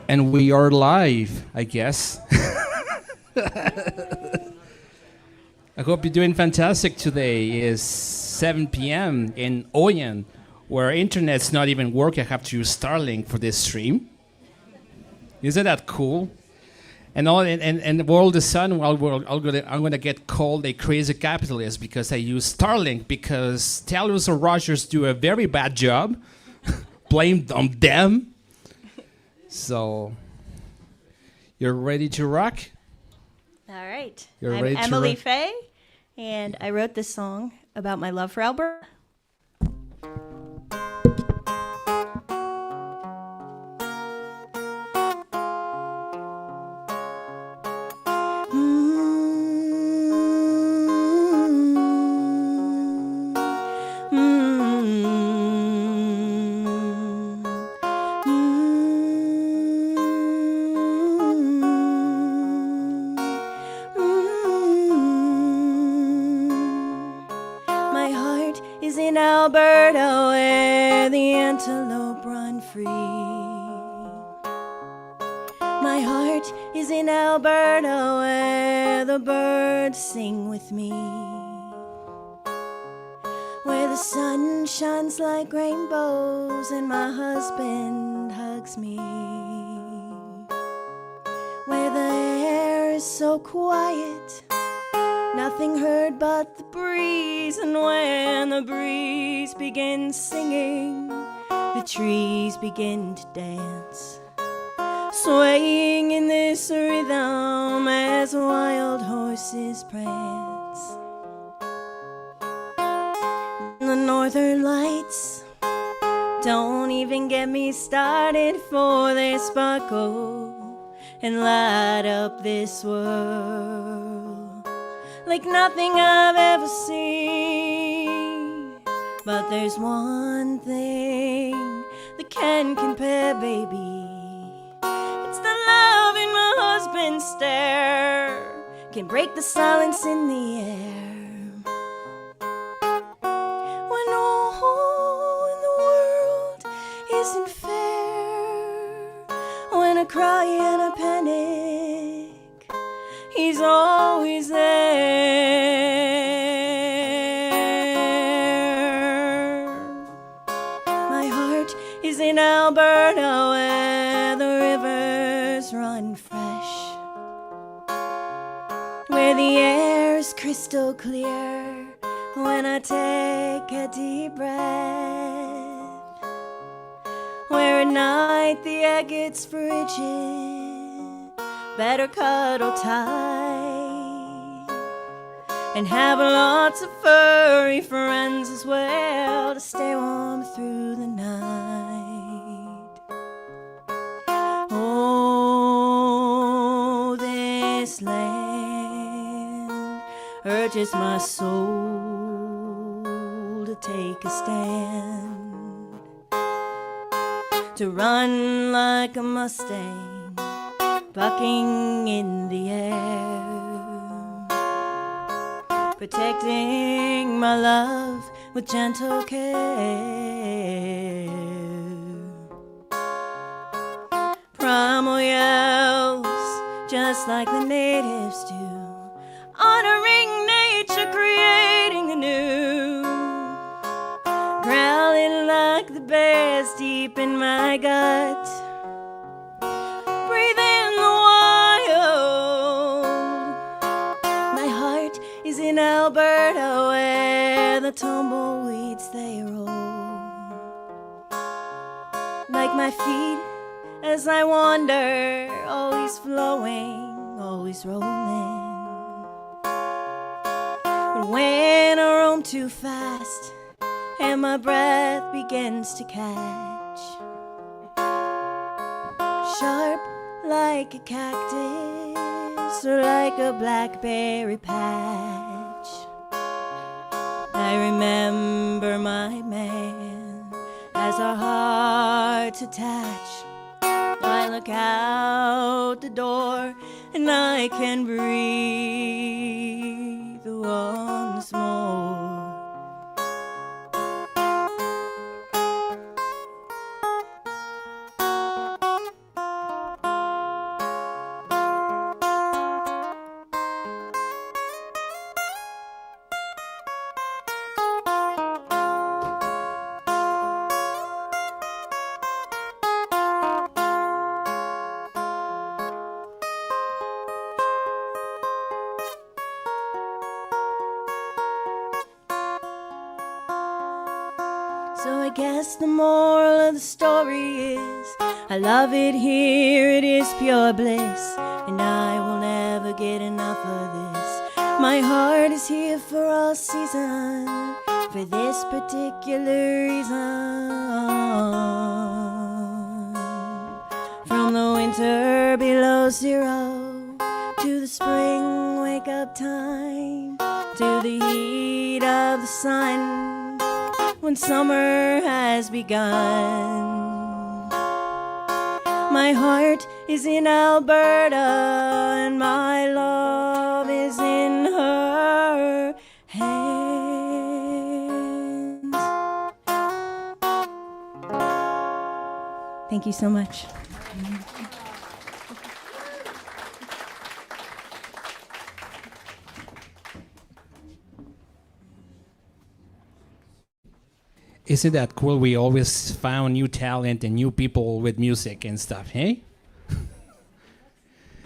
And we are live, I guess. I hope you're doing fantastic today. It's 7 p.m. in Oyen, where internet's not even working. I have to use Starlink for this stream. Isn't that cool? And all all of a sudden, I'm gonna get called a crazy capitalist because I use Starlink because Telus or Rogers do a very bad job. Blame on them. So, you're ready to rock? All right. You're I'm ready to Emily rock? Faye, and I wrote this song about my love for Alberta. My heart is in Alberta where the antelope run free. My heart is in Alberta where the birds sing with me. Where the sun shines like rainbows and my husband hugs me. Where the air is so quiet, nothing heard but the breeze, and when the breeze begins singing, the trees begin to dance, swaying in this rhythm as wild horses prance. The northern lights don't even get me started, for they sparkle and light up this world like nothing I've ever seen. But there's one thing that can compare, baby. It's the love in my husband's stare, can break the silence in the air. When all in the world isn't fair, when I cry and I panic, he's always there. My heart is in Alberta where the rivers run fresh, where the air is crystal clear when I take a deep breath, where at night the air gets frigid, better cuddle tight, and have lots of furry friends as well to stay warm through the night. Oh, this land urges my soul to take a stand, to run like a Mustang bucking in the air, protecting my love with gentle care. Primal yells, just like the natives do, honoring nature, creating anew, growling like the bears deep in my gut, breathing the wild. My heart is in Alberta where the tumbleweeds they roll, like my feet as I wander, always flowing, always rolling. But when I roam too fast and my breath begins to catch, sharp like a cactus or like a blackberry patch, I remember my man as our hearts attach. I look out the door and I can breathe once more. So I guess the moral of the story is I love it here, it is pure bliss, and I will never get enough of this. My heart is here for all season, for this particular reason. From the winter below zero to the spring wake-up time, to the heat of the sun when summer has begun. My heart is in Alberta and my love is in her hands. Thank you so much. Isn't that cool? We always found new talent and new people with music and stuff, hey?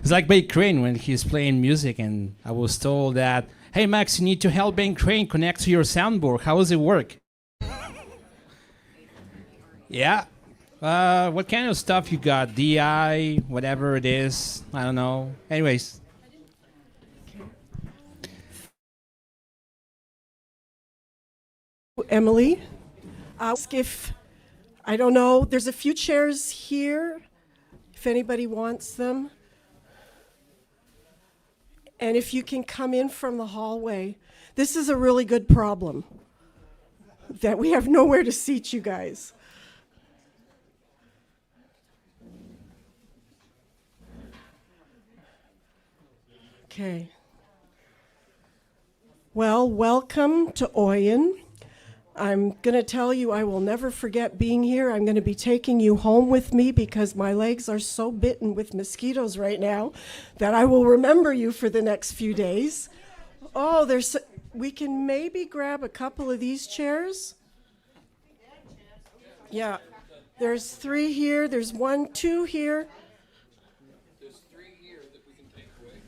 It's like Ben Crane when he's playing music, and I was told that, hey Max, you need to help Ben Crane connect to your soundboard. How does it work? Yeah. What kind of stuff you got? DI, whatever it is. I don't know. Anyways. Emily, if, I don't know, there's a few chairs here, if anybody wants them. And if you can come in from the hallway. This is a really good problem, that we have nowhere to seat you guys. Okay. Well, welcome to Oyen. I'm going to tell you I will never forget being here. I'm going to be taking you home with me because my legs are so bitten with mosquitoes right now that I will remember you for the next few days. Oh, we can maybe grab a couple of these chairs. Yeah, there's 3 here, there's 1, 2 here. There's 3 here that we can take away.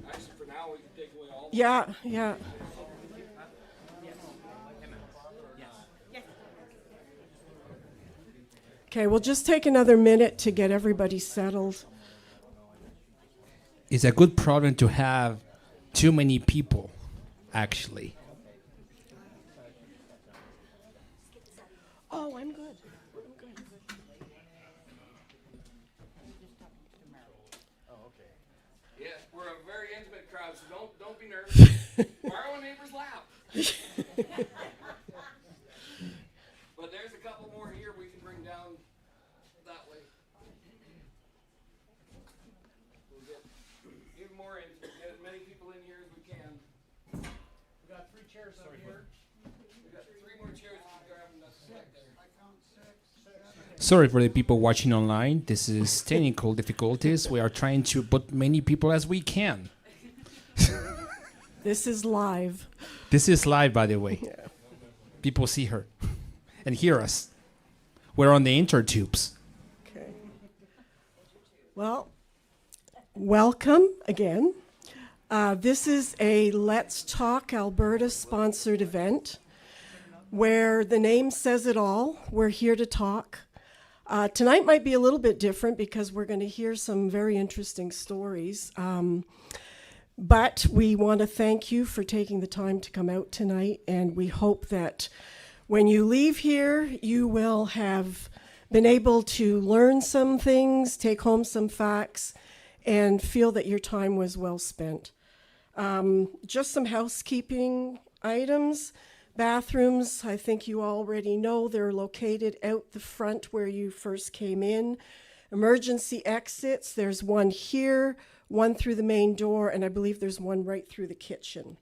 Actually, for now, we can take away all. Yeah, yeah. Okay, we'll just take another minute to get everybody settled. It's a good problem to have too many people, actually. Oh, I'm good. Yeah, we're a very intimate crowd, so don't be nervous. Borrow a neighbor's lap. But there's a couple more here we can bring down that way. We'll get even more intimate, get as many people in here as we can. We got 3 chairs over here. We got 3 more chairs we can grab, and that's right there. Sorry for the people watching online. This is technical difficulties. We are trying to put many people as we can. This is live. This is live, by the way. Yeah. People see her and hear us. We're on the intertubes. Okay. Well, welcome again. This is a Let's Talk Alberta sponsored event where the name says it all. We're here to talk. Tonight might be a little bit different because we're going to hear some very interesting stories. But we want to thank you for taking the time to come out tonight, and we hope that when you leave here, you will have been able to learn some things, take home some facts, and feel that your time was well spent. Just some housekeeping items. Bathrooms, I think you already know, they're located out the front where you first came in. Emergency exits, there's one here, one through the main door, and I believe there's one right through the kitchen.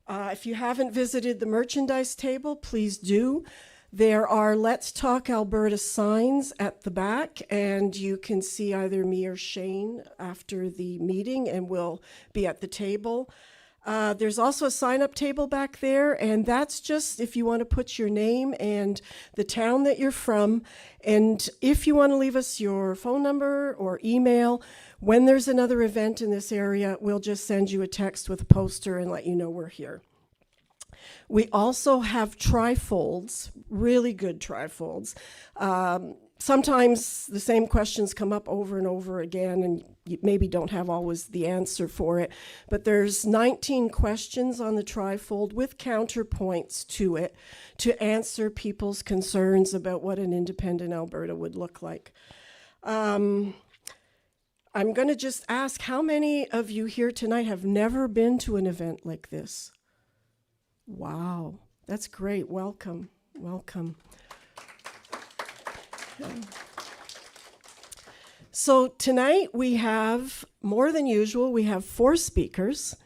If you haven't visited the merchandise table, please do. There are Let's Talk Alberta signs at the back, and you can see either me or Sheane after the meeting, and we'll be at the table. There's also a sign-up table back there, and that's just if you want to put your name and the town that you're from. And if you want to leave us your phone number or email, when there's another event in this area, we'll just send you a text with a poster and let you know we're here. We also have trifolds, really good trifolds. Sometimes the same questions come up over and over again, and you maybe don't have always the answer for it. But there's 19 questions on the trifold with counterpoints to it to answer people's concerns about what an independent Alberta would look like. I'm going to just ask, how many of you here tonight have never been to an event like this? Wow, that's great. Welcome, welcome. So tonight we have, more than usual, we have 4 speakers.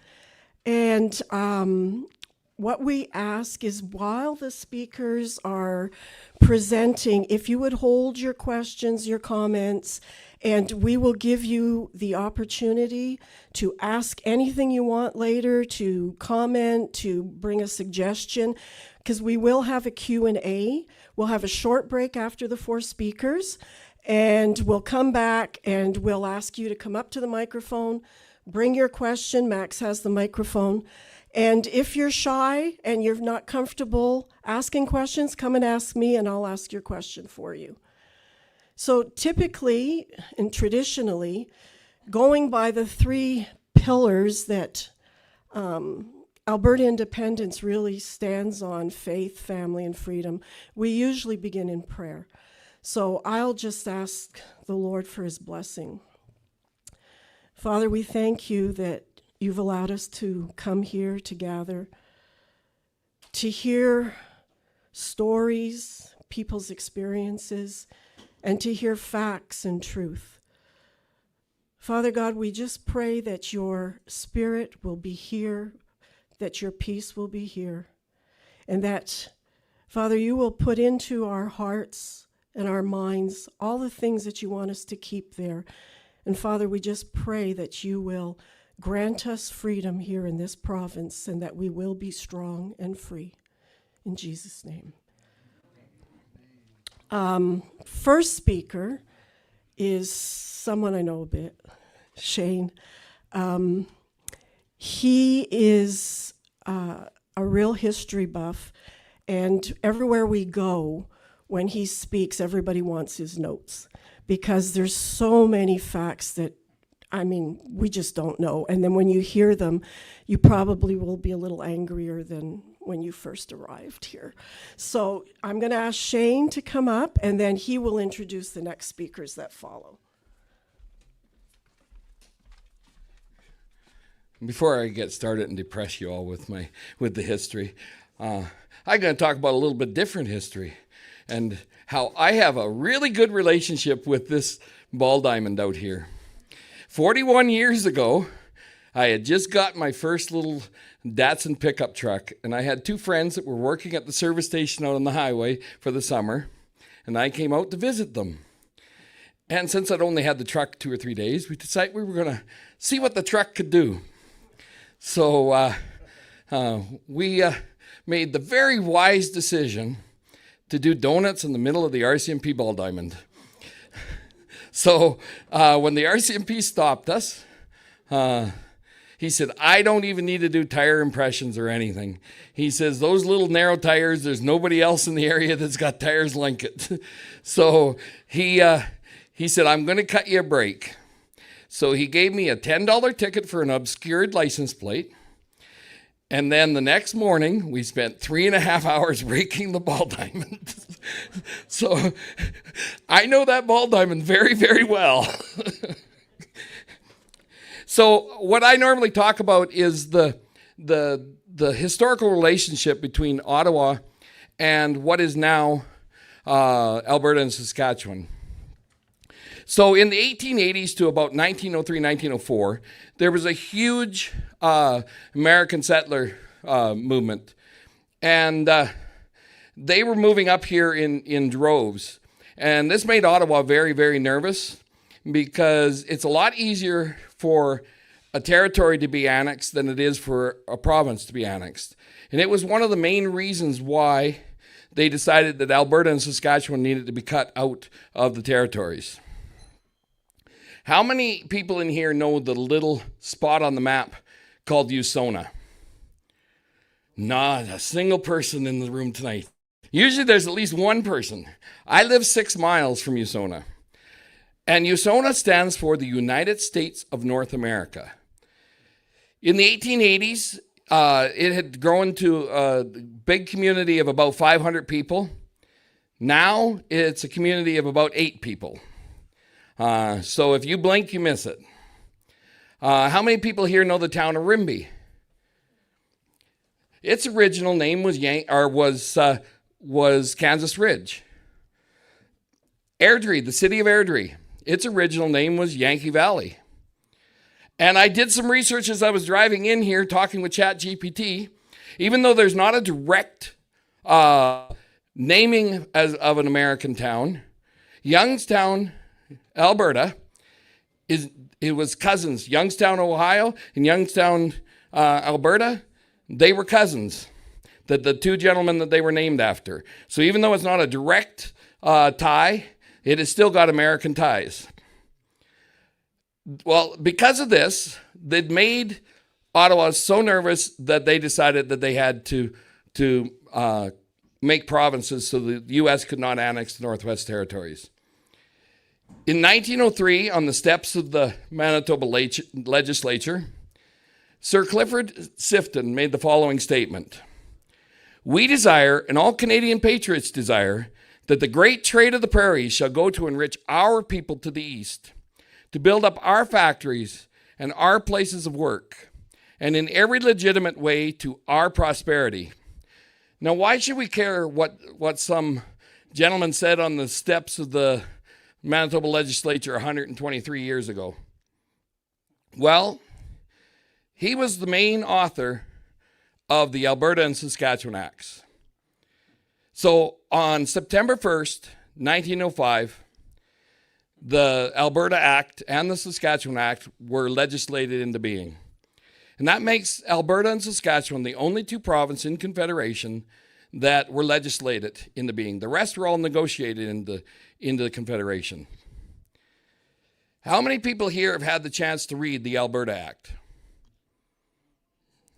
And what we ask is, while the speakers are presenting, if you would hold your questions, your comments, and we will give you the opportunity to ask anything you want later, to comment, to bring a suggestion, because we will have a Q&A. We'll have a short break after the 4 speakers, and we'll come back and we'll ask you to come up to the microphone, bring your question. Max has the microphone. And if you're shy and you're not comfortable asking questions, come and ask me and I'll ask your question for you. So typically and traditionally, going by the 3 pillars that Alberta independence really stands on, faith, family, and freedom, we usually begin in prayer. So I'll just ask the Lord for his blessing. Father, we thank you that you've allowed us to come here to gather, to hear stories, people's experiences, and to hear facts and truth. Father God, we just pray that your spirit will be here, that your peace will be here, and that, Father, you will put into our hearts and our minds all the things that you want us to keep there. And Father, we just pray that you will grant us freedom here in this province and that we will be strong and free. In Jesus' name. First speaker is someone I know a bit, Sheane. He is a real history buff, and everywhere we go, when he speaks, everybody wants his notes because there's so many facts that, I mean, we just don't know. And then when you hear them, you probably will be a little angrier than when you first arrived here. So I'm going to ask Sheane to come up, and then he will introduce the next speakers that follow. Before I get started and depress you all with the history, I'm going to talk about a little bit different history and how I have a really good relationship with this ball diamond out here. 41 years ago, I had just got my first little Datsun pickup truck, and I had 2 friends that were working at the service station out on the highway for the summer, and I came out to visit them. And since I'd only had the truck 2 or 3 days, we decided we were going to see what the truck could do. So we made the very wise decision to do donuts in the middle of the RCMP ball diamond. So when the RCMP stopped us, he said, I don't even need to do tire impressions or anything. He says, those little narrow tires, there's nobody else in the area that's got tires like it. So he said, I'm going to cut you a break. So he gave me a $10 ticket for an obscured license plate. And then the next morning, we spent 3.5 hours raking the ball diamond. So I know that ball diamond very, very well. So what I normally talk about is the historical relationship between Ottawa and what is now Alberta and Saskatchewan. So in the 1880s to about 1903, 1904, there was a huge American settler movement. And they were moving up here in droves. And this made Ottawa very, very nervous because it's a lot easier for a territory to be annexed than it is for a province to be annexed. And it was one of the main reasons why they decided that Alberta and Saskatchewan needed to be cut out of the territories. How many people in here know the little spot on the map called Usona? Not a single person in the room tonight. Usually there's at least one person. I live 6 miles from USONA. And USONA stands for the United States of North America. In the 1880s, it had grown to a big community of about 500 people. Now it's a community of about 8 people. So if you blink, you miss it. How many people here know the town of Rimbey? Its original name was Kansas Ridge. Airdrie, the city of Airdrie, its original name was Yankee Valley. And I did some research as I was driving in here talking with ChatGPT. Even though there's not a direct naming of an American town, Youngstown, Alberta, it was cousins. Youngstown, Ohio, and Youngstown, Alberta, they were cousins. The two gentlemen that they were named after. So even though it's not a direct tie, it has still got American ties. Well, because of this, they'd made Ottawa so nervous that they decided that they had to make provinces so the U.S. could not annex the Northwest Territories. In 1903, on the steps of the Manitoba legislature, Sir Clifford Sifton made the following statement. We desire, and all Canadian patriots desire, that the great trade of the prairies shall go to enrich our people to the east, to build up our factories and our places of work, and in every legitimate way to our prosperity. Now, why should we care what some gentleman said on the steps of the Manitoba legislature 123 years ago? Well, he was the main author of the Alberta and Saskatchewan Acts. So on September 1st, 1905, the Alberta Act and the Saskatchewan Act were legislated into being. And that makes Alberta and Saskatchewan the only 2 provinces in Confederation that were legislated into being. The rest were all negotiated into the Confederation. How many people here have had the chance to read the Alberta Act?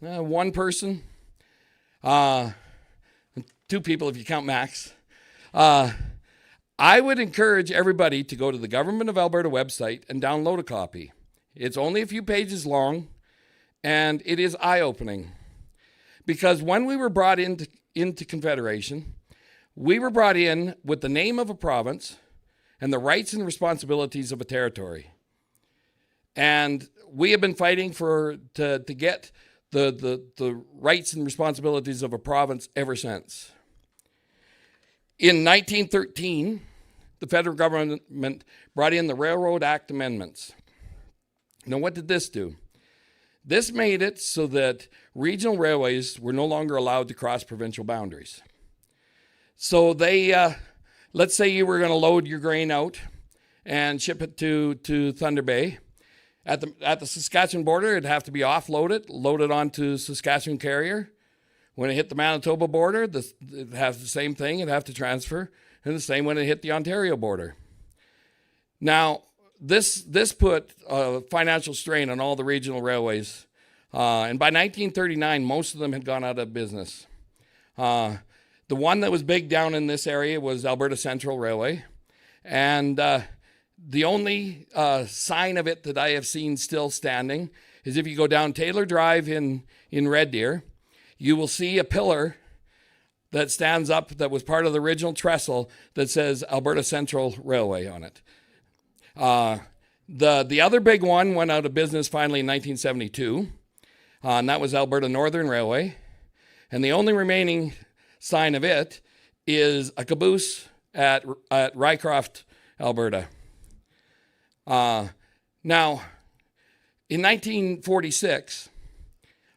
One person. 2 people if you count Max. I would encourage everybody to go to the Government of Alberta website and download a copy. It's only a few pages long, and it is eye-opening. Because when we were brought into Confederation, we were brought in with the name of a province and the rights and responsibilities of a territory. And we have been fighting to get the rights and responsibilities of a province ever since. In 1913, the federal government brought in the Railroad Act amendments. Now, what did this do? This made it so that regional railways were no longer allowed to cross provincial boundaries. So they, let's say you were going to load your grain out and ship it to Thunder Bay. At the Saskatchewan border, it'd have to be offloaded, loaded onto Saskatchewan carrier. When it hit the Manitoba border, it has the same thing. It'd have to transfer. And the same when it hit the Ontario border. Now, this put a financial strain on all the regional railways. And by 1939, most of them had gone out of business. The one that was big down in this area was Alberta Central Railway. And the only sign of it that I have seen still standing is if you go down Taylor Drive in Red Deer, you will see a pillar that stands up that was part of the original trestle that says Alberta Central Railway on it. The other big one went out of business finally in 1972, and that was Alberta Northern Railway. And the only remaining sign of it is a caboose at Rycroft, Alberta. Now, in 1946,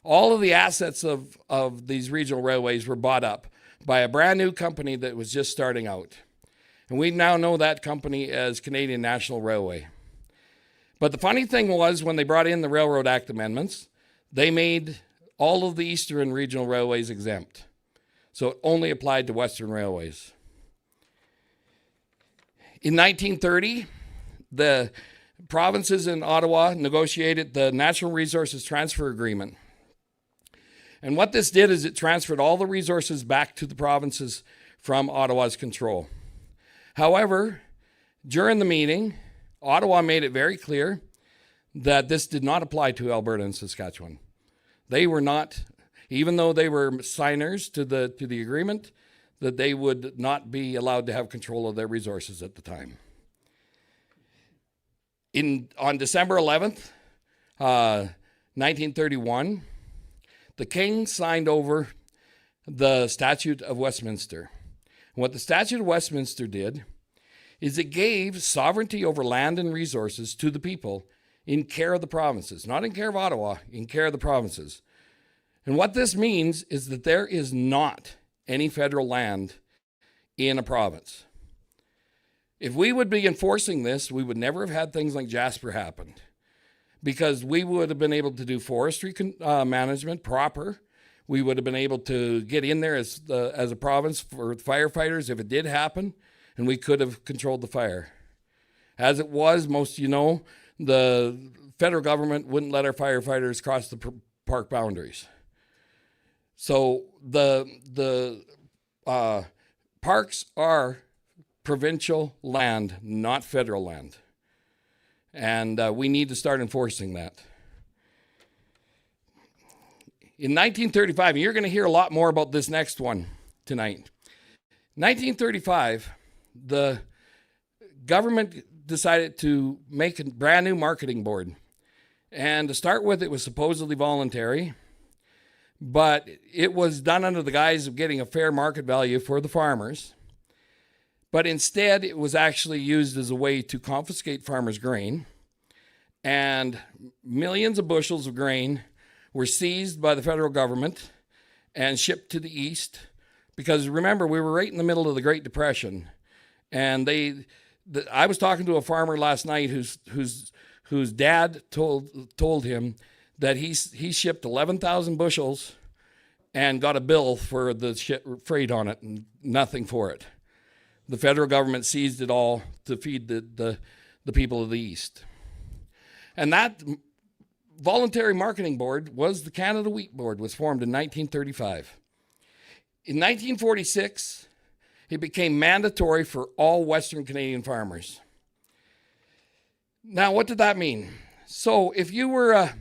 all of the assets of these regional railways were bought up by a brand new company that was just starting out. And we now know that company as Canadian National Railway. But the funny thing was, when they brought in the Railroad Act amendments, they made all of the eastern regional railways exempt. So it only applied to western railways. In 1930, the provinces in Ottawa negotiated the Natural Resources Transfer Agreement. And what this did is it transferred all the resources back to the provinces from Ottawa's control. However, during the meeting, Ottawa made it very clear that this did not apply to Alberta and Saskatchewan. They were not, even though they were signers to the agreement, that they would not be allowed to have control of their resources at the time. On December 11th, 1931, the King signed over the Statute of Westminster. And what the Statute of Westminster did is it gave sovereignty over land and resources to the people in care of the provinces, not in care of Ottawa, in care of the provinces. And what this means is that there is not any federal land in a province. If we would be enforcing this, we would never have had things like Jasper happen, because we would have been able to do forestry management proper. We would have been able to get in there as a province for firefighters if it did happen, and we could have controlled the fire. As it was, most of you know, the federal government wouldn't let our firefighters cross the park boundaries. So the parks are provincial land, not federal land. And we need to start enforcing that. In 1935, and you're going to hear a lot more about this next one tonight. 1935, the government decided to make a brand new marketing board. And to start with, it was supposedly voluntary, but it was done under the guise of getting a fair market value for the farmers. But instead, it was actually used as a way to confiscate farmers' grain. And millions of bushels of grain were seized by the federal government and shipped to the east. Because remember, we were right in the middle of the Great Depression. And I was talking to a farmer last night whose dad told him that he shipped 11,000 bushels and got a bill for the freight on it and nothing for it. The federal government seized it all to feed the people of the East. And that voluntary marketing board was the Canada Wheat Board, was formed in 1935. In 1946, it became mandatory for all Western Canadian farmers. Now, what did that mean? So if you were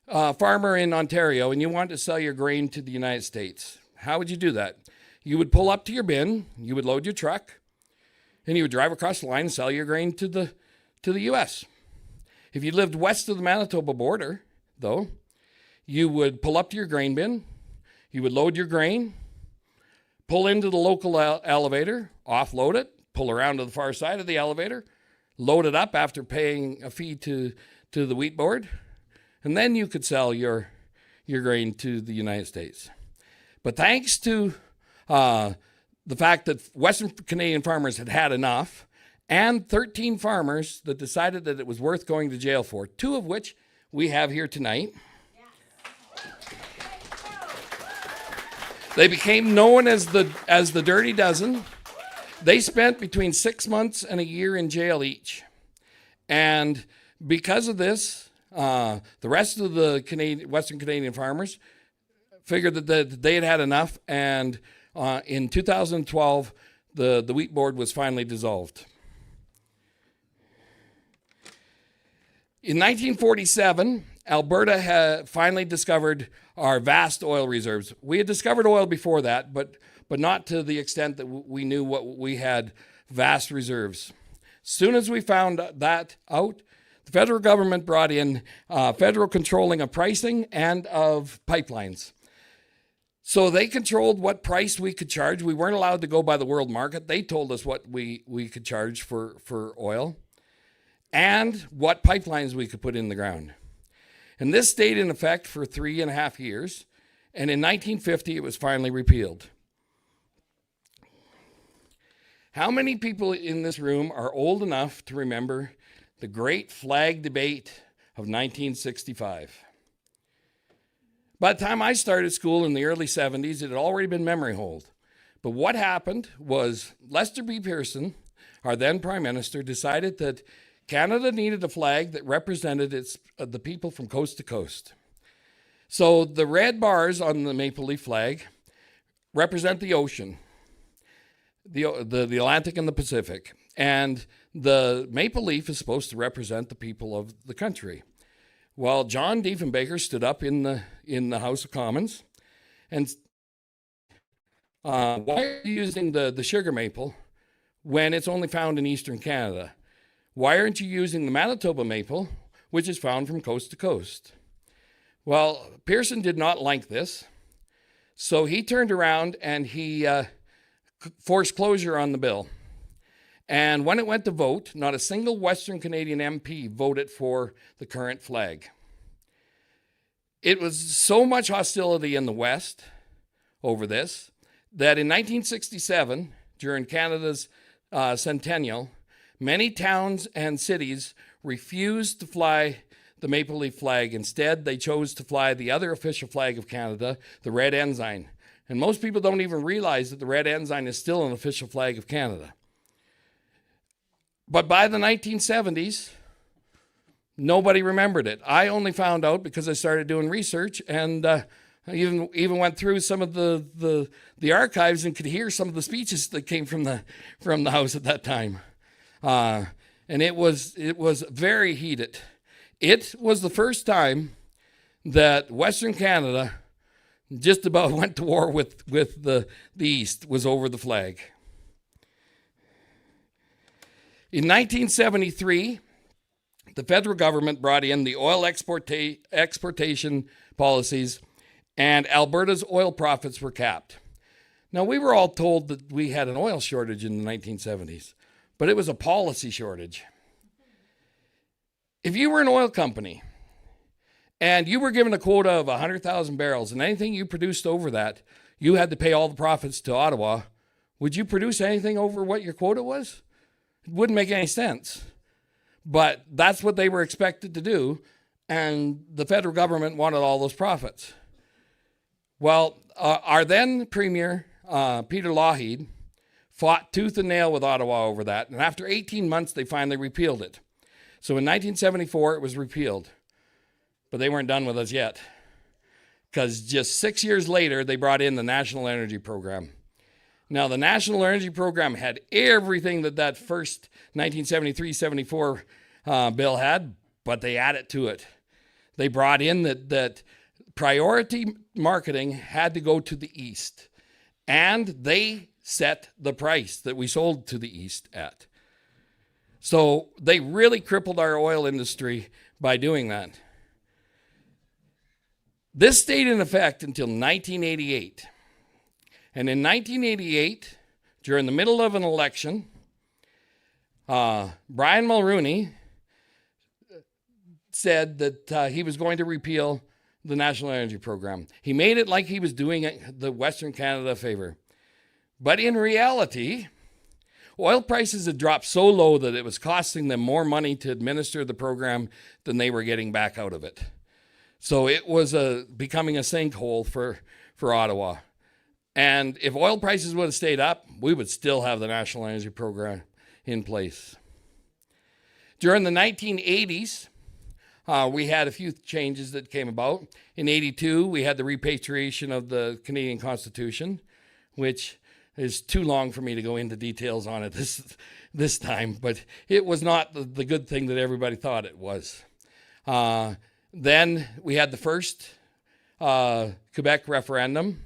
a farmer in Ontario and you wanted to sell your grain to the United States, how would you do that? You would pull up to your bin, you would load your truck, and you would drive across the line and sell your grain to the U.S. If you lived west of the Manitoba border, though, you would pull up to your grain bin, you would load your grain, pull into the local elevator, offload it, pull around to the far side of the elevator, load it up after paying a fee to the wheat board, and then you could sell your grain to the United States. But thanks to the fact that Western Canadian farmers had had enough, and 13 farmers that decided that it was worth going to jail for, 2 of which we have here tonight. They became known as the Dirty Dozen. They spent between 6 months and a year in jail each. And because of this, the rest of the Western Canadian farmers figured that they had had enough, and in 2012, the wheat board was finally dissolved. In 1947, Alberta had finally discovered our vast oil reserves. We had discovered oil before that, but not to the extent that we knew what we had vast reserves. Soon as we found that out, the federal government brought in federal controlling of pricing and of pipelines. So they controlled what price we could charge. We weren't allowed to go by the world market. They told us what we could charge for oil and what pipelines we could put in the ground. And this stayed in effect for 3.5 years. And in 1950, it was finally repealed. How many people in this room are old enough to remember the great flag debate of 1965? By the time I started school in the early 70s, it had already been memory hold. But what happened was Lester B. Pearson, our then Prime Minister, decided that Canada needed a flag that represented the people from coast to coast. So the red bars on the maple leaf flag represent the ocean, the Atlantic and the Pacific. And the maple leaf is supposed to represent the people of the country. Well, John Diefenbaker stood up in the House of Commons and why are you using the sugar maple when it's only found in eastern Canada? Why aren't you using the Manitoba maple, which is found from coast to coast? Well, Pearson did not like this, so he turned around and he forced closure on the bill. And when it went to vote, not a single Western Canadian MP voted for the current flag. It was so much hostility in the West over this that in 1967, during Canada's centennial, many towns and cities refused to fly the maple leaf flag. Instead, they chose to fly the other official flag of Canada, the red ensign. And most people don't even realize that the red ensign is still an official flag of Canada. But by the 1970s, nobody remembered it. I only found out because I started doing research, and I even went through some of the archives and could hear some of the speeches that came from the House at that time. And it was very heated. It was the first time that Western Canada just about went to war with the East, was over the flag. In 1973, the federal government brought in the oil exportation policies, and Alberta's oil profits were capped. Now, we were all told that we had an oil shortage in the 1970s, but it was a policy shortage. If you were an oil company and you were given a quota of 100,000 barrels and anything you produced over that, you had to pay all the profits to Ottawa, would you produce anything over what your quota was? It wouldn't make any sense. But that's what they were expected to do, and the federal government wanted all those profits. Well, our then Premier, Peter Lougheed, fought tooth and nail with Ottawa over that, and after 18 months, they finally repealed it. So in 1974, it was repealed, but they weren't done with us yet, because just 6 years later, they brought in the National Energy Program. Now, the National Energy Program had everything that first 1973-74 bill had, but they added to it. They brought in that priority marketing had to go to the East, and they set the price that we sold to the East at. So they really crippled our oil industry by doing that. This stayed in effect until 1988. And in 1988, during the middle of an election, Brian Mulroney said that he was going to repeal the National Energy Program. He made it like he was doing the Western Canada a favor. But in reality, oil prices had dropped so low that it was costing them more money to administer the program than they were getting back out of it. So it was becoming a sinkhole for Ottawa. And if oil prices would have stayed up, we would still have the National Energy Program in place. During the 1980s, we had a few changes that came about. In 82, we had the repatriation of the Canadian Constitution, which is too long for me to go into details on it this time, but it was not the good thing that everybody thought it was. Then we had the first Quebec referendum.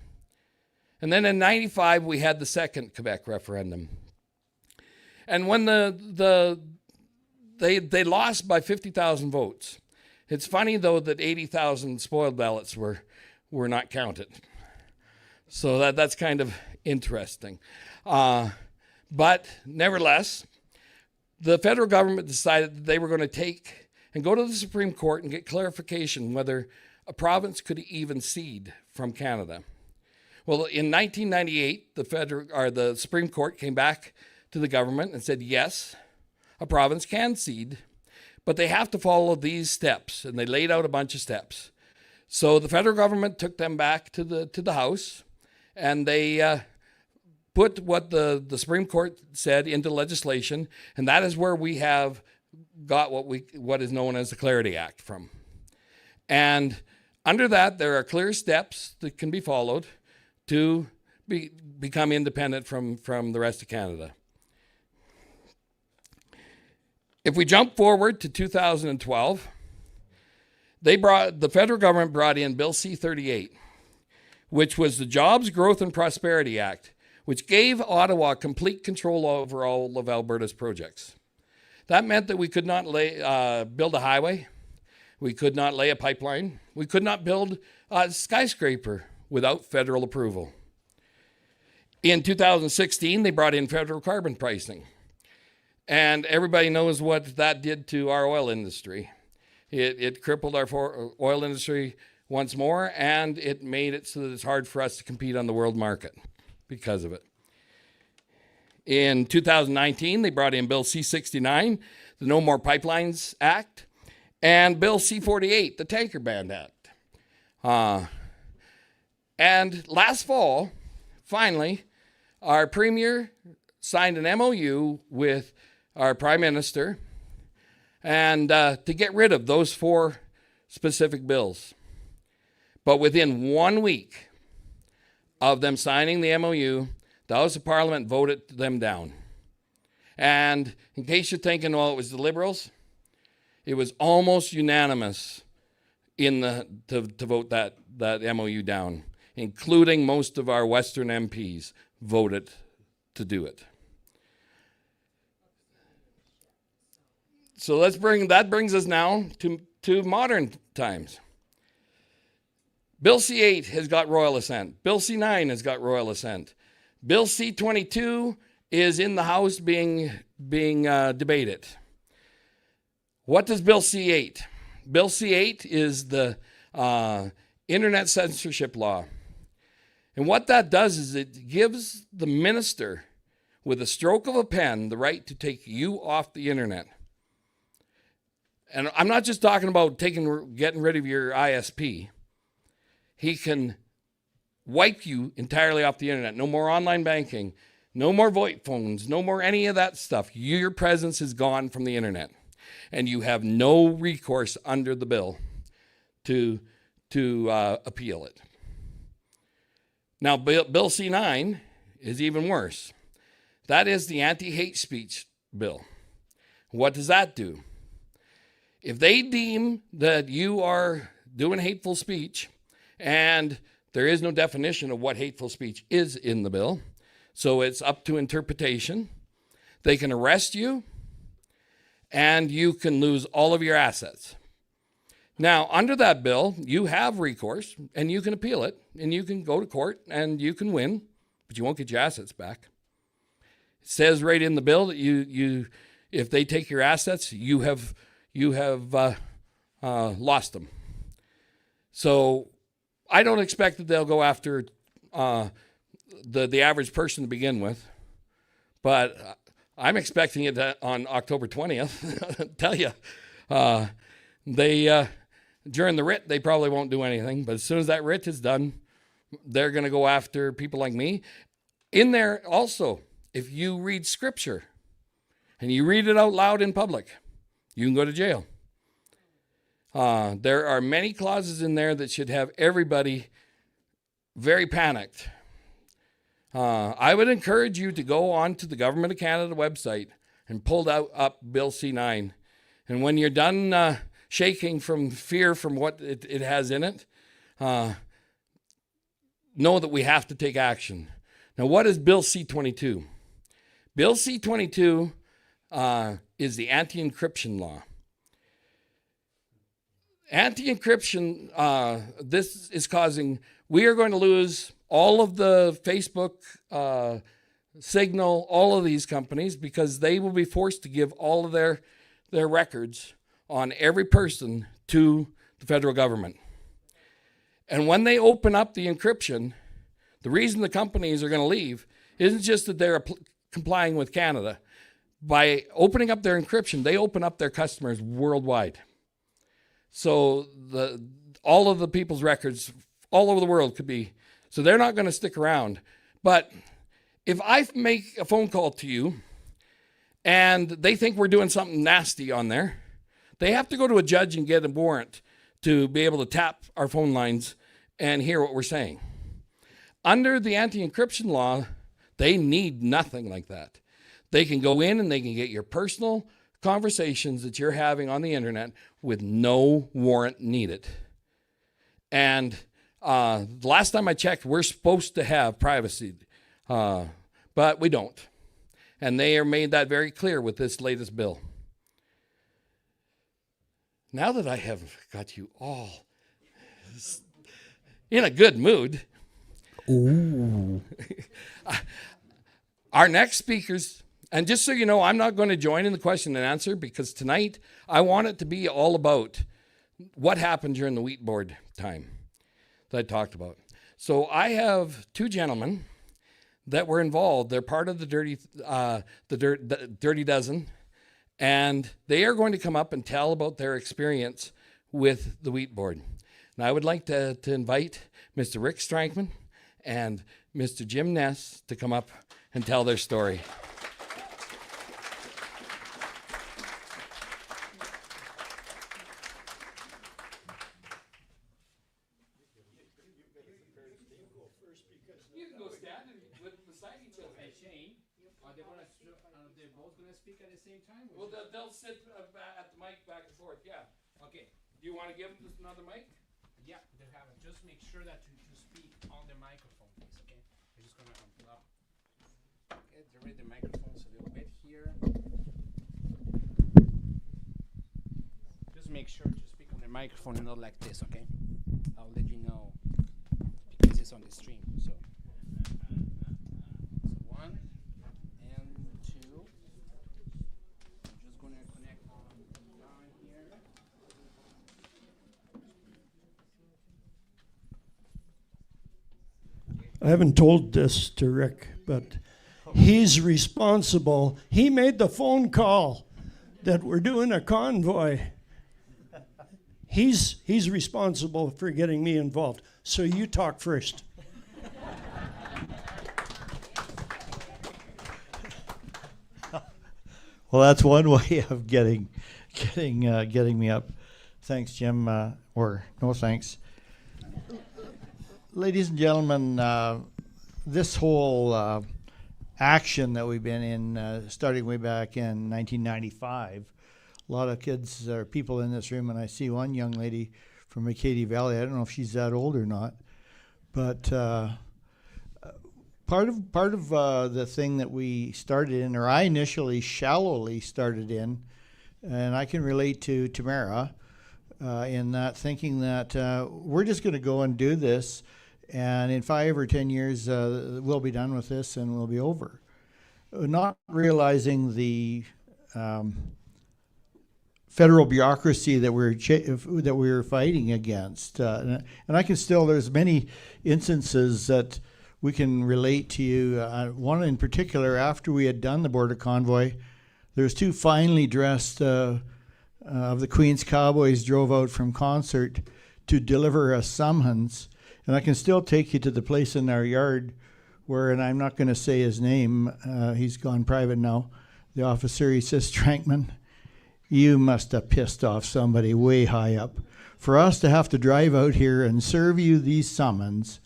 And then in 95, we had the second Quebec referendum. And when they lost by 50,000 votes. It's funny, though, that 80,000 spoiled ballots were not counted. So that's kind of interesting. But nevertheless, the federal government decided that they were going to take and go to the Supreme Court and get clarification whether a province could even cede from Canada. Well, in 1998, the Supreme Court came back to the government and said, yes, a province can cede, but they have to follow these steps, and they laid out a bunch of steps. So the federal government took them back to the House, and they put what the Supreme Court said into legislation, and that is where we have got what is known as the Clarity Act from. And Under that, there are clear steps that can be followed to become independent from the rest of Canada. If we jump forward to 2012, the federal government brought in Bill C-38, which was the Jobs, Growth and Prosperity Act, which gave Ottawa complete control over all of Alberta's projects. That meant that we could not build a highway, we could not lay a pipeline, we could not build a skyscraper without federal approval. In 2016, they brought in federal carbon pricing. And everybody knows what that did to our oil industry. It crippled our oil industry once more, and it made it so that it's hard for us to compete on the world market because of it. In 2019, they brought in Bill C-69, the No More Pipelines Act, and Bill C-48, the Tanker Ban Act. And last fall, finally, our premier signed an MOU with our Prime Minister and to get rid of those 4 specific bills. But within 1 week of them signing the MOU, the House of Parliament voted them down. And in case you're thinking, well, it was the Liberals, it was almost unanimous to vote that MOU down, including most of our Western MPs voted to do it. So that brings us now to modern times. Bill C-8 has got royal assent. Bill C-9 has got royal assent. Bill C-22 is in the House being debated. What does Bill C-8? Bill C-8 is the internet censorship law. And what that does is it gives the minister, with a stroke of a pen, the right to take you off the internet. And I'm not just talking about getting rid of your ISP. He can wipe you entirely off the internet. No more online banking, no more VoIP phones, no more any of that stuff. Your presence is gone from the internet. And you have no recourse under the bill to appeal it. Now, Bill C-9 is even worse. That is the anti-hate speech bill. What does that do? If they deem that you are doing hateful speech, and there is no definition of what hateful speech is in the bill, so it's up to interpretation, they can arrest you, and you can lose all of your assets. Now, under that bill, you have recourse, and you can appeal it, and you can go to court, and you can win, but you won't get your assets back. It says right in the bill that you if they take your assets, you have lost them. So I don't expect that they'll go after the average person to begin with, but I'm expecting it on October 20th. I'll tell you, during the writ, they probably won't do anything, but as soon as that writ is done, they're going to go after people like me. In there also, if you read scripture and you read it out loud in public, you can go to jail. There are many clauses in there that should have everybody very panicked. I would encourage you to go on to the Government of Canada website and pull up Bill C-9. And when you're done shaking from fear from what it has in it, know that we have to take action. Now, what is Bill C-22? Bill C-22 is the anti-encryption law. Anti-encryption, this is causing, we are going to lose all of the Facebook, Signal, all of these companies, because they will be forced to give all of their records on every person to the federal government. And when they open up the encryption, the reason the companies are going to leave isn't just that they're complying with Canada. By opening up their encryption, they open up their customers worldwide. So all of the people's records all over the world could be, so they're not going to stick around. But if I make a phone call to you and they think we're doing something nasty on there, they have to go to a judge and get a warrant to be able to tap our phone lines and hear what we're saying. Under the anti-encryption law, they need nothing like that. They can go in and they can get your personal conversations that you're having on the internet with no warrant needed. And the last time I checked, we're supposed to have privacy, but we don't. And they are made that very clear with this latest bill. Now that I have got you all in a good mood, Ooh. our next speakers, and just so you know, I'm not going to join in the question and answer because tonight I want it to be all about what happened during the wheat board time that I talked about. So I have two gentlemen that were involved. They're part of the Dirty Dozen, and they are going to come up and tell about their experience with the wheat board. And I would like to invite Mr. Rick Strankman and Mr. Jim Ness to come up and tell their story. You can go stand beside each other. Hey, Shane, they're both going to speak at the same time? Well, they'll sit at the mic back and forth, yeah. Okay. Do you want to give them another mic? Yeah, they have it. Just make sure that you speak on the microphone, please, okay? We're just going to unplug. Okay, to read the microphones a little bit here. Just make sure to speak on the microphone and not like this, okay? I'll let you know because it's on the stream, so. One and two. I'm just going to connect on here. I haven't told this to Rick, but he's responsible. He made the phone call that we're doing a convoy. He's responsible for getting me involved. So you talk first. Well, that's one way of getting me up. Thanks, Jim. Or no thanks. Ladies and gentlemen, this whole action that we've been in, starting way back in 1995, a lot of kids or people in this room, and I see one young lady from Acadie Valley. I don't know if she's that old or not, but part of the thing that we started in, or I initially shallowly started in, and I can relate to Tamara in that thinking that we're just going to go and do this. And in 5 or 10 years, we'll be done with this and we'll be over. Not realizing the federal bureaucracy that we're fighting against, and I can still. There's many instances that we can relate to you. One in particular, after we had done the border convoy, there's two finely dressed of the Queen's Cowboys drove out from concert to deliver a summons. And I can still take you to the place in our yard where, and I'm not going to say his name, he's gone private now, the officer, he says, Strankman, you must have pissed off somebody way high up. For us to have to drive out here and serve you these summons,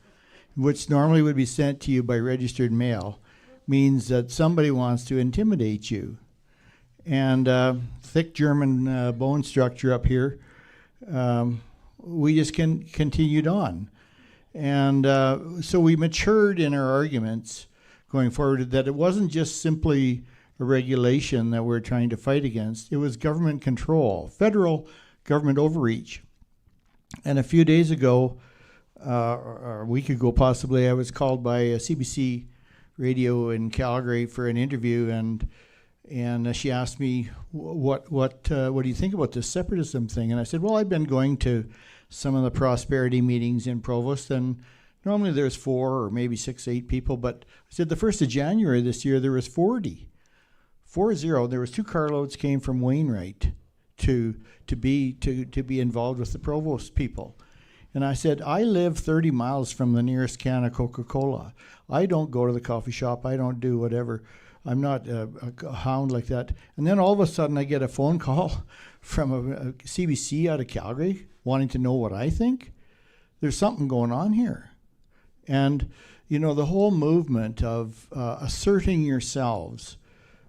which normally would be sent to you by registered mail, means that somebody wants to intimidate you. And thick German bone structure up here, we just continued on. And so we matured in our arguments going forward that it wasn't just simply a regulation that we're trying to fight against. It was government control, federal government overreach. And a few days ago, or a week ago possibly, I was called by a CBC radio in Calgary for an interview, and she asked me, what do you think about this separatism thing? And I said, well, I've been going to some of the prosperity meetings in Provost, and normally there's 4 or maybe 6, 8 people, but I said the 1st of January this year there was 40. There was 2 carloads came from Wainwright to be involved with the Provost people. And I said, I live 30 miles from the nearest can of Coca-Cola. I don't go to the coffee shop. I don't do whatever. I'm not a hound like that. And then all of a sudden I get a phone call from a CBC out of Calgary wanting to know what I think, there's something going on here. And, the whole movement of asserting yourselves.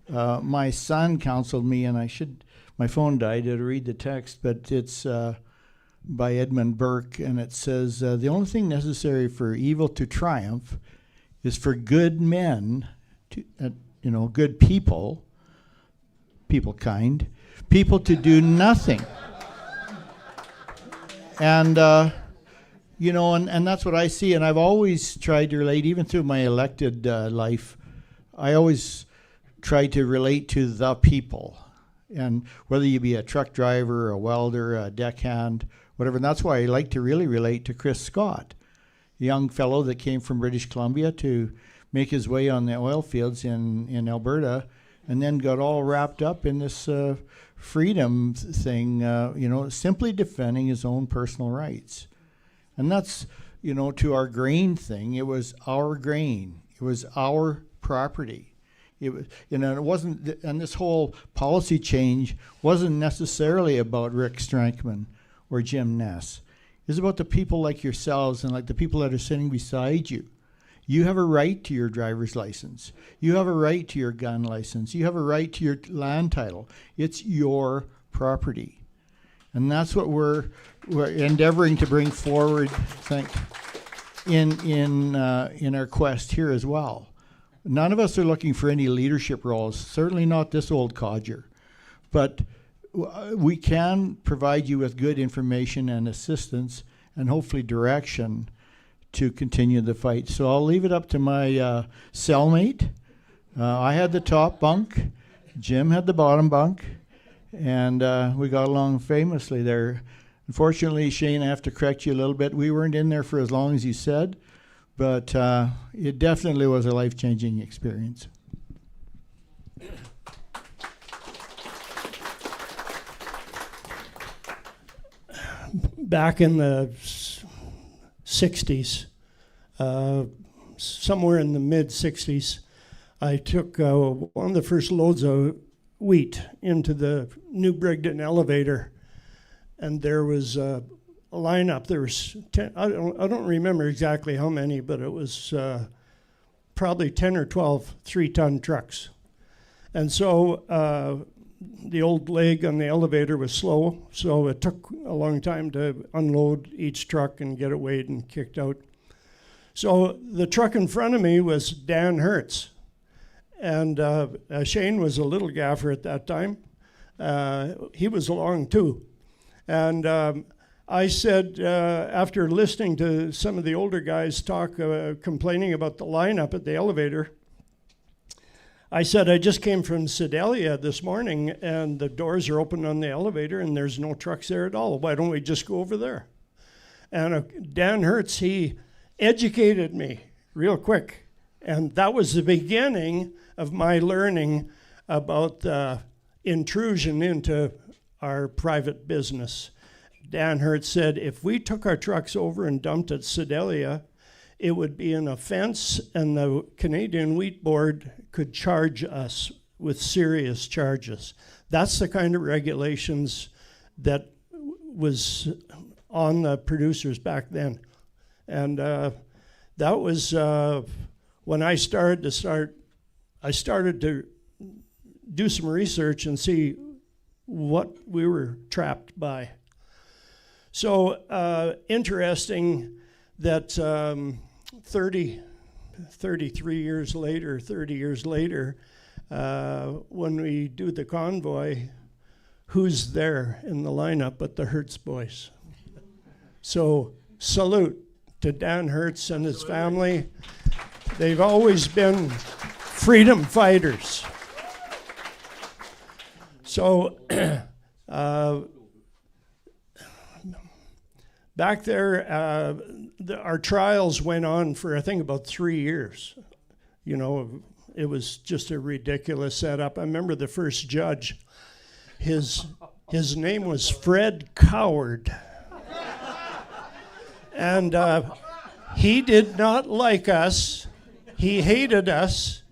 My son counseled me, and my phone died, I'd read the text, but it's by Edmund Burke, and it says, the only thing necessary for evil to triumph is for good men, good people to do nothing. And, and that's what I see, and I've always tried to relate, even through my elected life, I always try to relate to the people. And whether you be a truck driver, a welder, a deckhand, whatever, and that's why I like to really relate to Chris Scott, a young fellow that came from British Columbia to make his way on the oil fields in Alberta, and then got all wrapped up in this freedom thing, simply defending his own personal rights. And that's, to our grain thing, it was our grain. It was our property. It was, it wasn't, and this whole policy change wasn't necessarily about Rick Strankman or Jim Ness. It's about the people like yourselves and like the people that are sitting beside you. You have a right to your driver's license. You have a right to your gun license. You have a right to your land title. It's your property. And that's what we're endeavoring to bring forward, in our quest here as well. None of us are looking for any leadership roles, certainly not this old codger. But we can provide you with good information and assistance and hopefully direction to continue the fight. So I'll leave it up to my cellmate. I had the top bunk, Jim had the bottom bunk, and we got along famously there. Unfortunately, Shane, I have to correct you a little bit. We weren't in there for as long as you said, but it definitely was a life-changing experience. Back in the 60s, somewhere in the mid-60s, I took one of the first loads of wheat into the New Brigden elevator, and there was a lineup. There was 10, I don't remember exactly how many, but it was probably 10 or 12 3-ton trucks. And so the old leg on the elevator was slow, so it took a long time to unload each truck and get it weighed and kicked out. So the truck in front of me was Dan Hertz, and Shane was a little gaffer at that time. He was along too. And I said, after listening to some of the older guys talk, complaining about the lineup at the elevator, I said, I just came from Sedalia this morning, and the doors are open on the elevator, and there's no trucks there at all. Why don't we just go over there? And Dan Hertz, he educated me real quick. And that was the beginning of my learning about intrusion into our private business. Dan Hertz said, if we took our trucks over and dumped at Sedalia, it would be an offense, and the Canadian Wheat Board could charge us with serious charges. That's the kind of regulations that was on the producers back then. And that was when I started to do some research and see what we were trapped by. So interesting that 30 years later, when we do the convoy, who's there in the lineup but the Hertz boys? So salute to Dan Hertz and his family. They've always been freedom fighters. So back there, our trials went on for, I think, about 3 years. You know, it was just a ridiculous setup. I remember the first judge, his name was Fred Coward. And he did not like us. He hated us.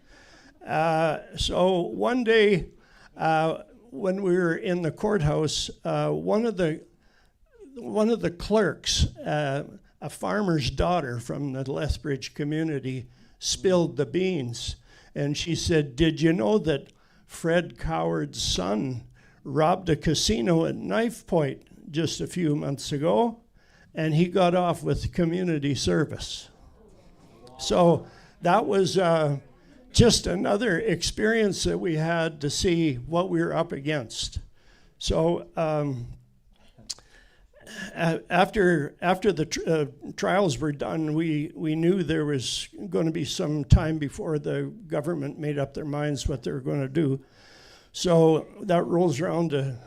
So one day, when we were in the courthouse, one of the one of the clerks, a farmer's daughter from the Lethbridge community, spilled the beans. And she said, "Did you know that Fred Coward's son robbed a casino at knife point just a few months ago, and he got off with community service?" So that was just another experience that we had to see what we were up against. So after the trials were done, we knew there was going to be some time before the government made up their minds what they were going to do. So that rolls around to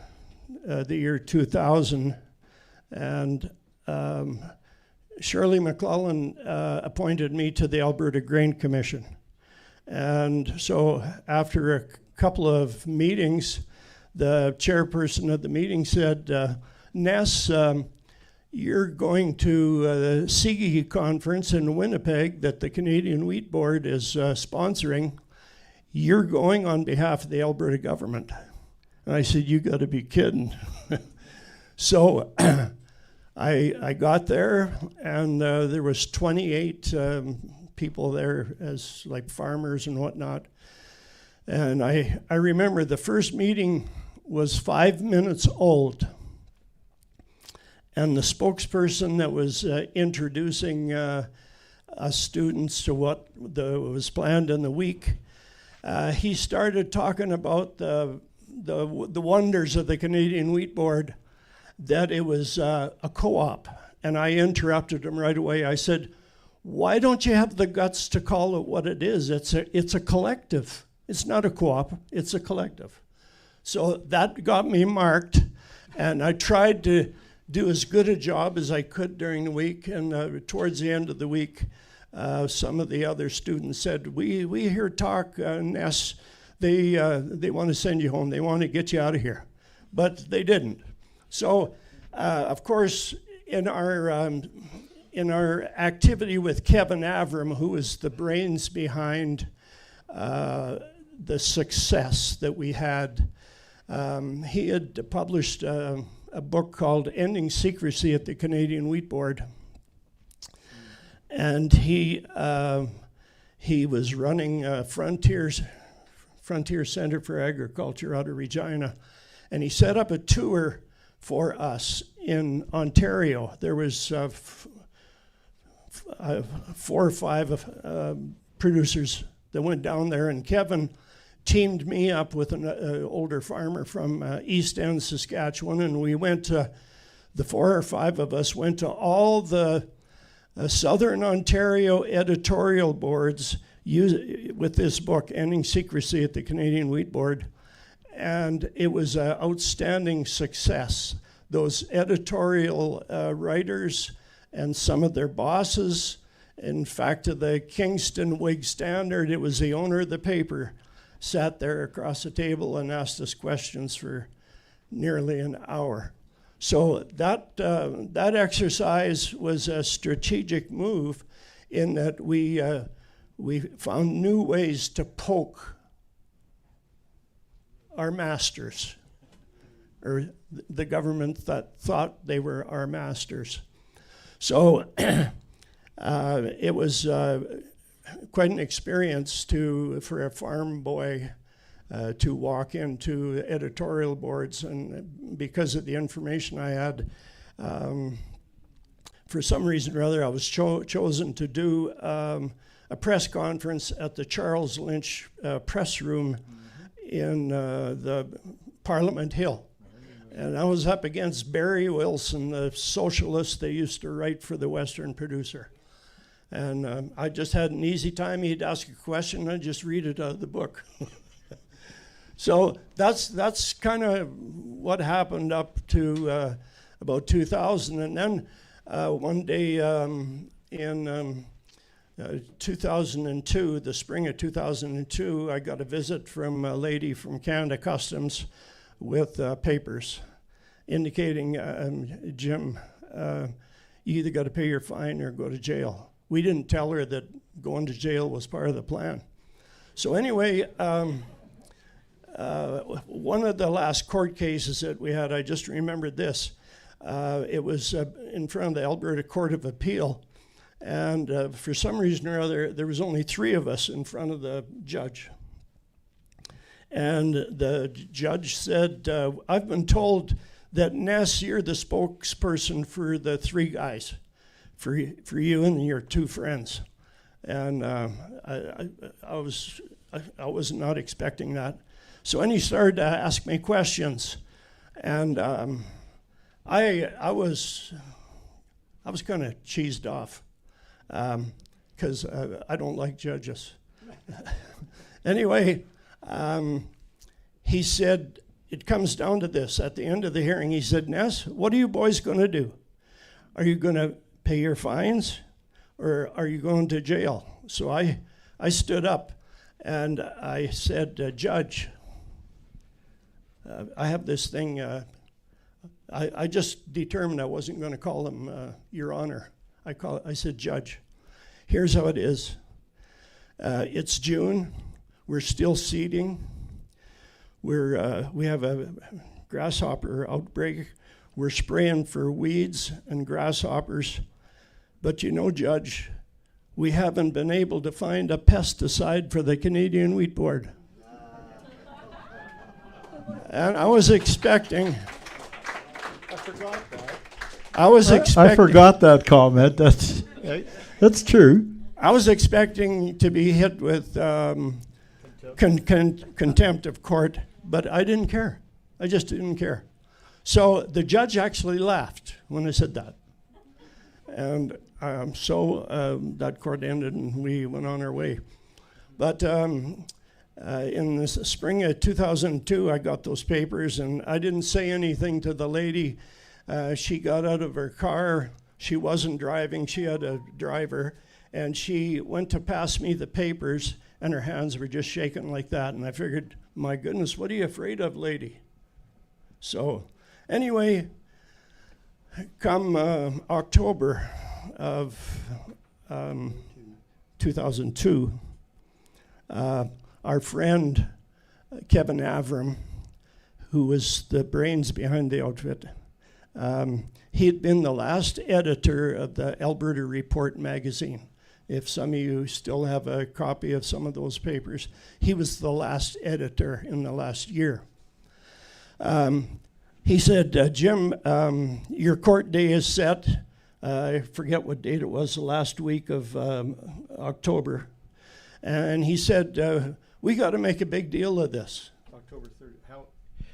the year 2000, and Shirley McClellan appointed me to the Alberta Grain Commission. And so after a couple of meetings, the chairperson of the meeting said, "Ness, you're going to the SIGI conference in Winnipeg that the Canadian Wheat Board is sponsoring. You're going on behalf of the Alberta government." And I said, "You got to be kidding." So I got there, and there was 28 people there as like farmers and whatnot. And I remember the first meeting was 5 minutes old. And the spokesperson that was introducing us students to what was planned in the week, he started talking about the wonders of the Canadian Wheat Board, that it was a co-op. And I interrupted him right away. I said, "Why don't you have the guts to call it what it is? It's a collective. It's not a co-op, it's a collective." So that got me marked, and I tried to do as good a job as I could during the week. And towards the end of the week, some of the other students said, we hear talk, Ness, they want to send you home. They want to get you out of here. But they didn't. So, of course, in our activity with Kevin Avram, who was the brains behind the success that we had, he had published a book called Ending Secrecy at the Canadian Wheat Board. And he was running Frontier Center for Agriculture out of Regina. And he set up a tour for us in Ontario. There was 4 or 5 producers that went down there, and Kevin teamed me up with an older farmer from East End, Saskatchewan, and we went to, the 4 or 5 of us went to all the Southern Ontario editorial boards with this book, Ending Secrecy at the Canadian Wheat Board, and it was an outstanding success. Those editorial writers and some of their bosses, in fact, to the Kingston Whig Standard, it was the owner of the paper, sat there across the table and asked us questions for nearly an hour. So that exercise was a strategic move in that we found new ways to poke our masters, or the government that thought they were our masters. So it was quite an experience for a farm boy to walk into editorial boards, and because of the information I had, for some reason or other, I was chosen to do a press conference at the Charles Lynch press room in the Parliament Hill. And I was up against Barry Wilson, the socialist that used to write for the Western Producer. And I just had an easy time. He'd ask a question, and I'd just read it out of the book. So that's kind of what happened up to about 2000. And then one day in 2002, the spring of 2002, I got a visit from a lady from Canada Customs with papers indicating, Jim, you either got to pay your fine or go to jail. We didn't tell her that going to jail was part of the plan. So anyway, one of the last court cases that we had, I just remembered this. It was in front of the Alberta Court of Appeal. And for some reason or other, there was only 3 of us in front of the judge. And the judge said, I've been told that Ness, you're the spokesperson for the 3 guys, for you and your 2 friends. And I was not expecting that. So then he started to ask me questions. And I was kind of cheesed off because I don't like judges. Anyway, he said, it comes down to this. At the end of the hearing, he said, Ness, what are you boys going to do? Are you going to pay your fines or are you going to jail? So I stood up and I said, Judge, I have this thing. I just determined I wasn't going to call him Your Honor. I said, Judge, here's how it is. It's June. We're still seeding. We have a grasshopper outbreak. We're spraying for weeds and grasshoppers. But you know, Judge, we haven't been able to find a pesticide for the Canadian Wheat Board. And I was expecting. I forgot that. I forgot that comment. That's true. I was expecting to be hit with contempt of court, but I didn't care. I just didn't care. So the judge actually laughed when I said that. And so that court ended and we went on our way. But in the spring of 2002, I got those papers and I didn't say anything to the lady. She got out of her car. She wasn't driving. She had a driver. And she went to pass me the papers and her hands were just shaking like that. And I figured, my goodness, what are you afraid of, lady? So anyway, come October of 2002, our friend Kevin Avram, who was the brains behind the outfit, he had been the last editor of the Alberta Report magazine. If some of you still have a copy of some of those papers, he was the last editor in the last year. He said, Jim, your court day is set. I forget what date it was, the last week of October. And he said, we got to make a big deal of this. October 3rd.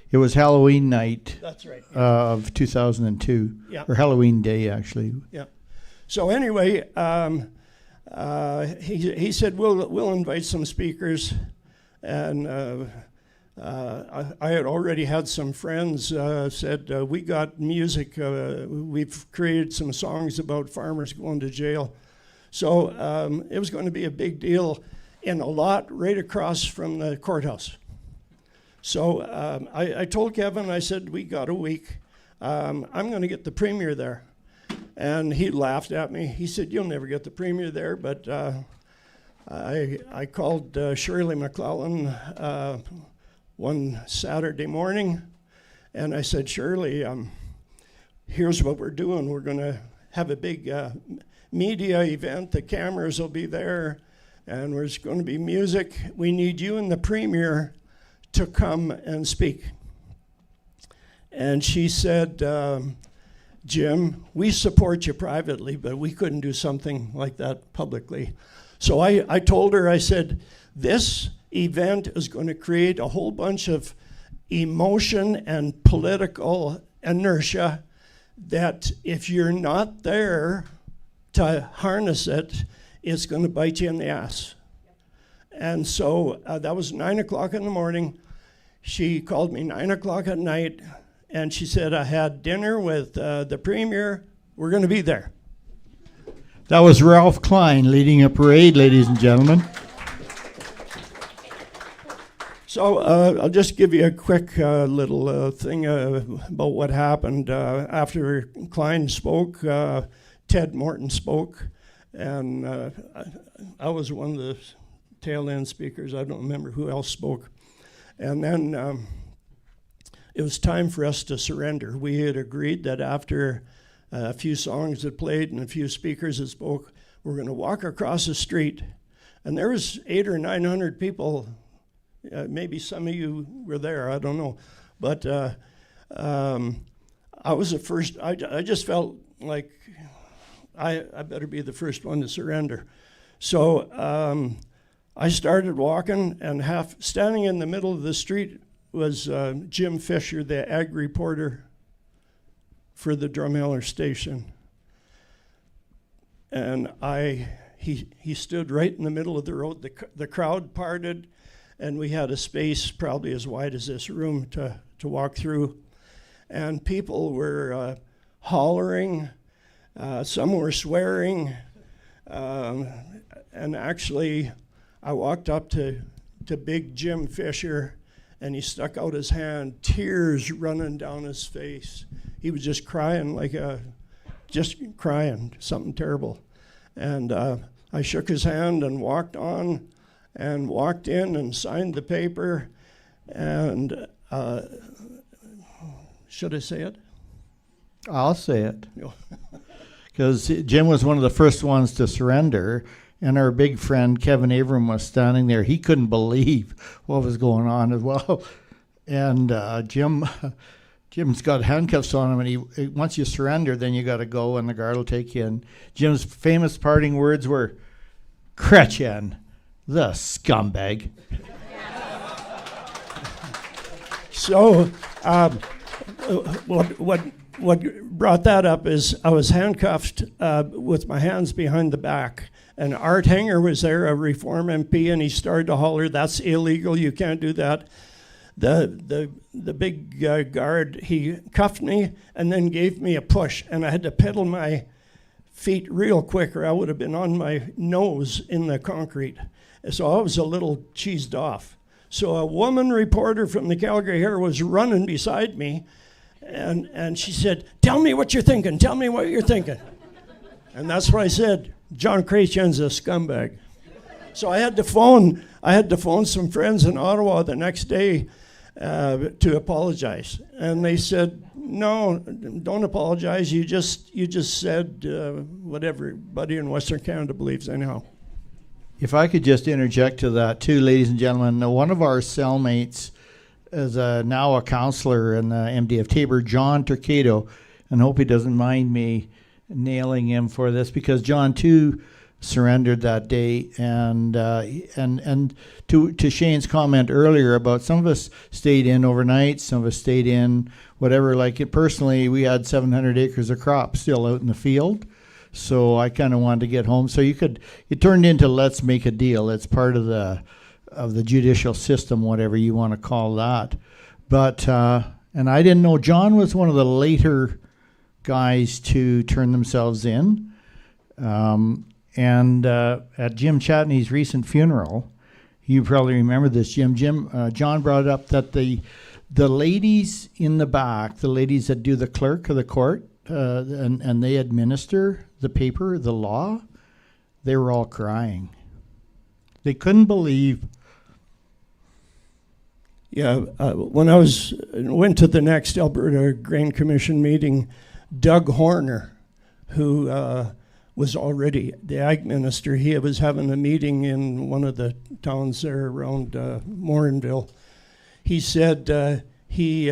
It was Halloween night. That's right. Of 2002. Yeah. Or Halloween day, actually. Yeah. So anyway, he said, we'll invite some speakers. And I had already had some friends said, we got music. We've created some songs about farmers going to jail. So it was going to be a big deal in a lot right across from the courthouse. So I told Kevin, I said, we got a week. I'm going to get the premier there. And he laughed at me. He said, you'll never get the premier there. But I called Shirley McClellan one Saturday morning. And I said, Shirley, here's what we're doing. We're going to have a big media event. The cameras will be there. And there's going to be music. We need you and the premier to come and speak. And she said, Jim, we support you privately, but we couldn't do something like that publicly. So I told her, I said, this event is going to create a whole bunch of emotion and political inertia that if you're not there to harness it, it's going to bite you in the ass. And so that was 9 o'clock in the morning. She called me 9 o'clock at night, and she said, I had dinner with the premier. We're going to be there. That was Ralph Klein leading a parade, ladies and gentlemen. So I'll just give you a quick little thing about what happened. After Klein spoke, Ted Morton spoke, and I was one of the tail end speakers. I don't remember who else spoke. And then it was time for us to surrender. We had agreed that after a few songs had played and a few speakers had spoke, we're going to walk across the street. And there was 800 or 900 people. Maybe some of you were there, I don't know. But I was the first. I just felt like I better be the first one to surrender. So I started walking, and standing in the middle of the street was Jim Fisher, the ag reporter for the Drumheller station. And he stood right in the middle of the road. The crowd parted, and we had a space probably as wide as this room to walk through. And people were hollering, some were swearing, and actually I walked up to big Jim Fisher, and he stuck out his hand, tears running down his face. He was just crying something terrible. And I shook his hand and walked on and walked in and signed the paper. And should I say it? I'll say it. No. Because Jim was one of the first ones to surrender, and our big friend Kevin Avram was standing there. He couldn't believe what was going on as well. And Jim's got handcuffs on him, and once you surrender, then you got to go, and the guard will take you in. Jim's famous parting words were, "Chrétien, the scumbag." So what brought that up is I was handcuffed with my hands behind the back, and Art Hanger was there, a Reform MP, and he started to holler, "That's illegal, you can't do that." The big guard, he cuffed me and then gave me a push, and I had to pedal my feet real quick, or I would have been on my nose in the concrete. So I was a little cheesed off. So a woman reporter from the Calgary Herald was running beside me, and she said, "Tell me what you're thinking, tell me what you're thinking." And that's what I said, "John Chrétien's a scumbag." So I had to phone some friends in Ottawa the next day to apologize. And they said, "No, don't apologize. You just said what everybody in Western Canada believes anyhow." If I could just interject to that too, ladies and gentlemen, one of our cellmates is now a counselor in the MDF Tabor, John Turcado, and hope he doesn't mind me nailing him for this, because John too surrendered that day. And to Shane's comment earlier about some of us stayed in overnight, some of us stayed in whatever. Like it personally, we had 700 acres of crop still out in the field. So I kind of wanted to get home. So it turned into let's make a deal. It's part of the judicial system, whatever you want to call that. But and I didn't know John was one of the later guys to turn themselves in. And at Jim Chatney's recent funeral, you probably remember this, Jim. John brought up that the ladies in the back, the ladies that do the clerk of the court, and they administer the paper, the law, they were all crying. They couldn't believe. Yeah, when I went to the next Alberta Grain Commission meeting, Doug Horner, who was already the ag minister, he was having a meeting in one of the towns there around Morinville. He said he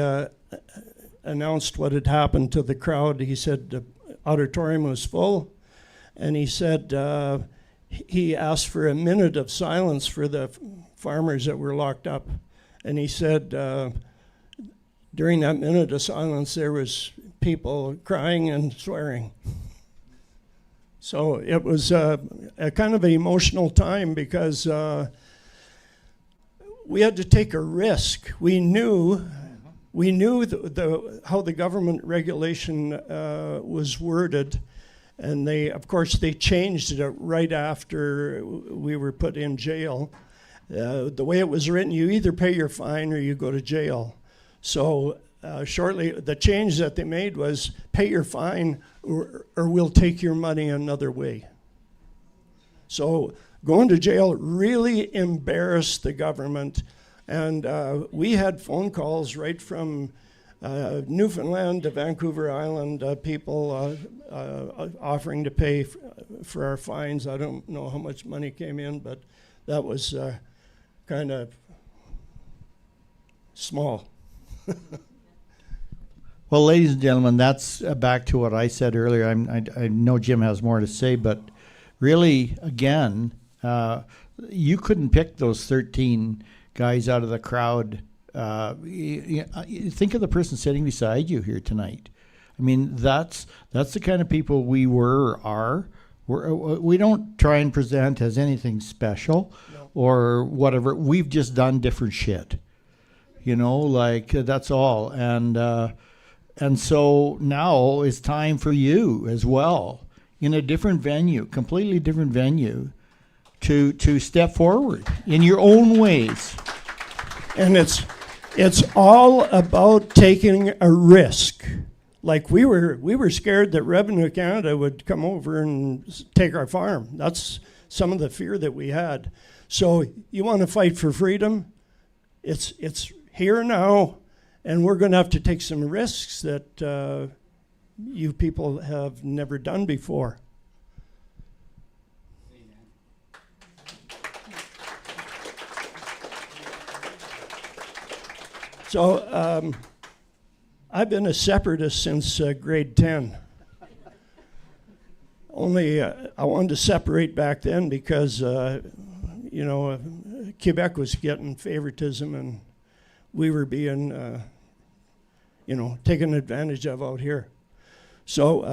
announced what had happened to the crowd. He said the auditorium was full, and he said he asked for a minute of silence for the farmers that were locked up. And he said during that minute of silence there was people crying and swearing. So it was a kind of an emotional time, because we had to take a risk. We knew how the government regulation was worded, and of course they changed it right after we were put in jail. The way it was written, you either pay your fine or you go to jail. So shortly, the change that they made was pay your fine or we'll take your money another way. So going to jail really embarrassed the government. And we had phone calls right from Newfoundland to Vancouver Island, people offering to pay for our fines. I don't know how much money came in, but that was kind of small. Well, ladies and gentlemen, that's back to what I said earlier. I know Jim has more to say, but really, again, you couldn't pick those 13 guys out of the crowd. You think of the person sitting beside you here tonight. I mean, that's the kind of people we are. We don't try and present as anything special or whatever. We've just done different shit. Like that's all. And so now it's time for you as well, in a different venue, completely different venue, to step forward in your own ways. And it's all about taking a risk. Like we were scared that Revenue Canada would come over and take our farm. That's some of the fear that we had. So you want to fight for freedom? It's here now. And we're going to have to take some risks that you people have never done before. So I've been a separatist since grade 10. Only I wanted to separate back then because, Quebec was getting favoritism and we were being taken advantage of out here. So,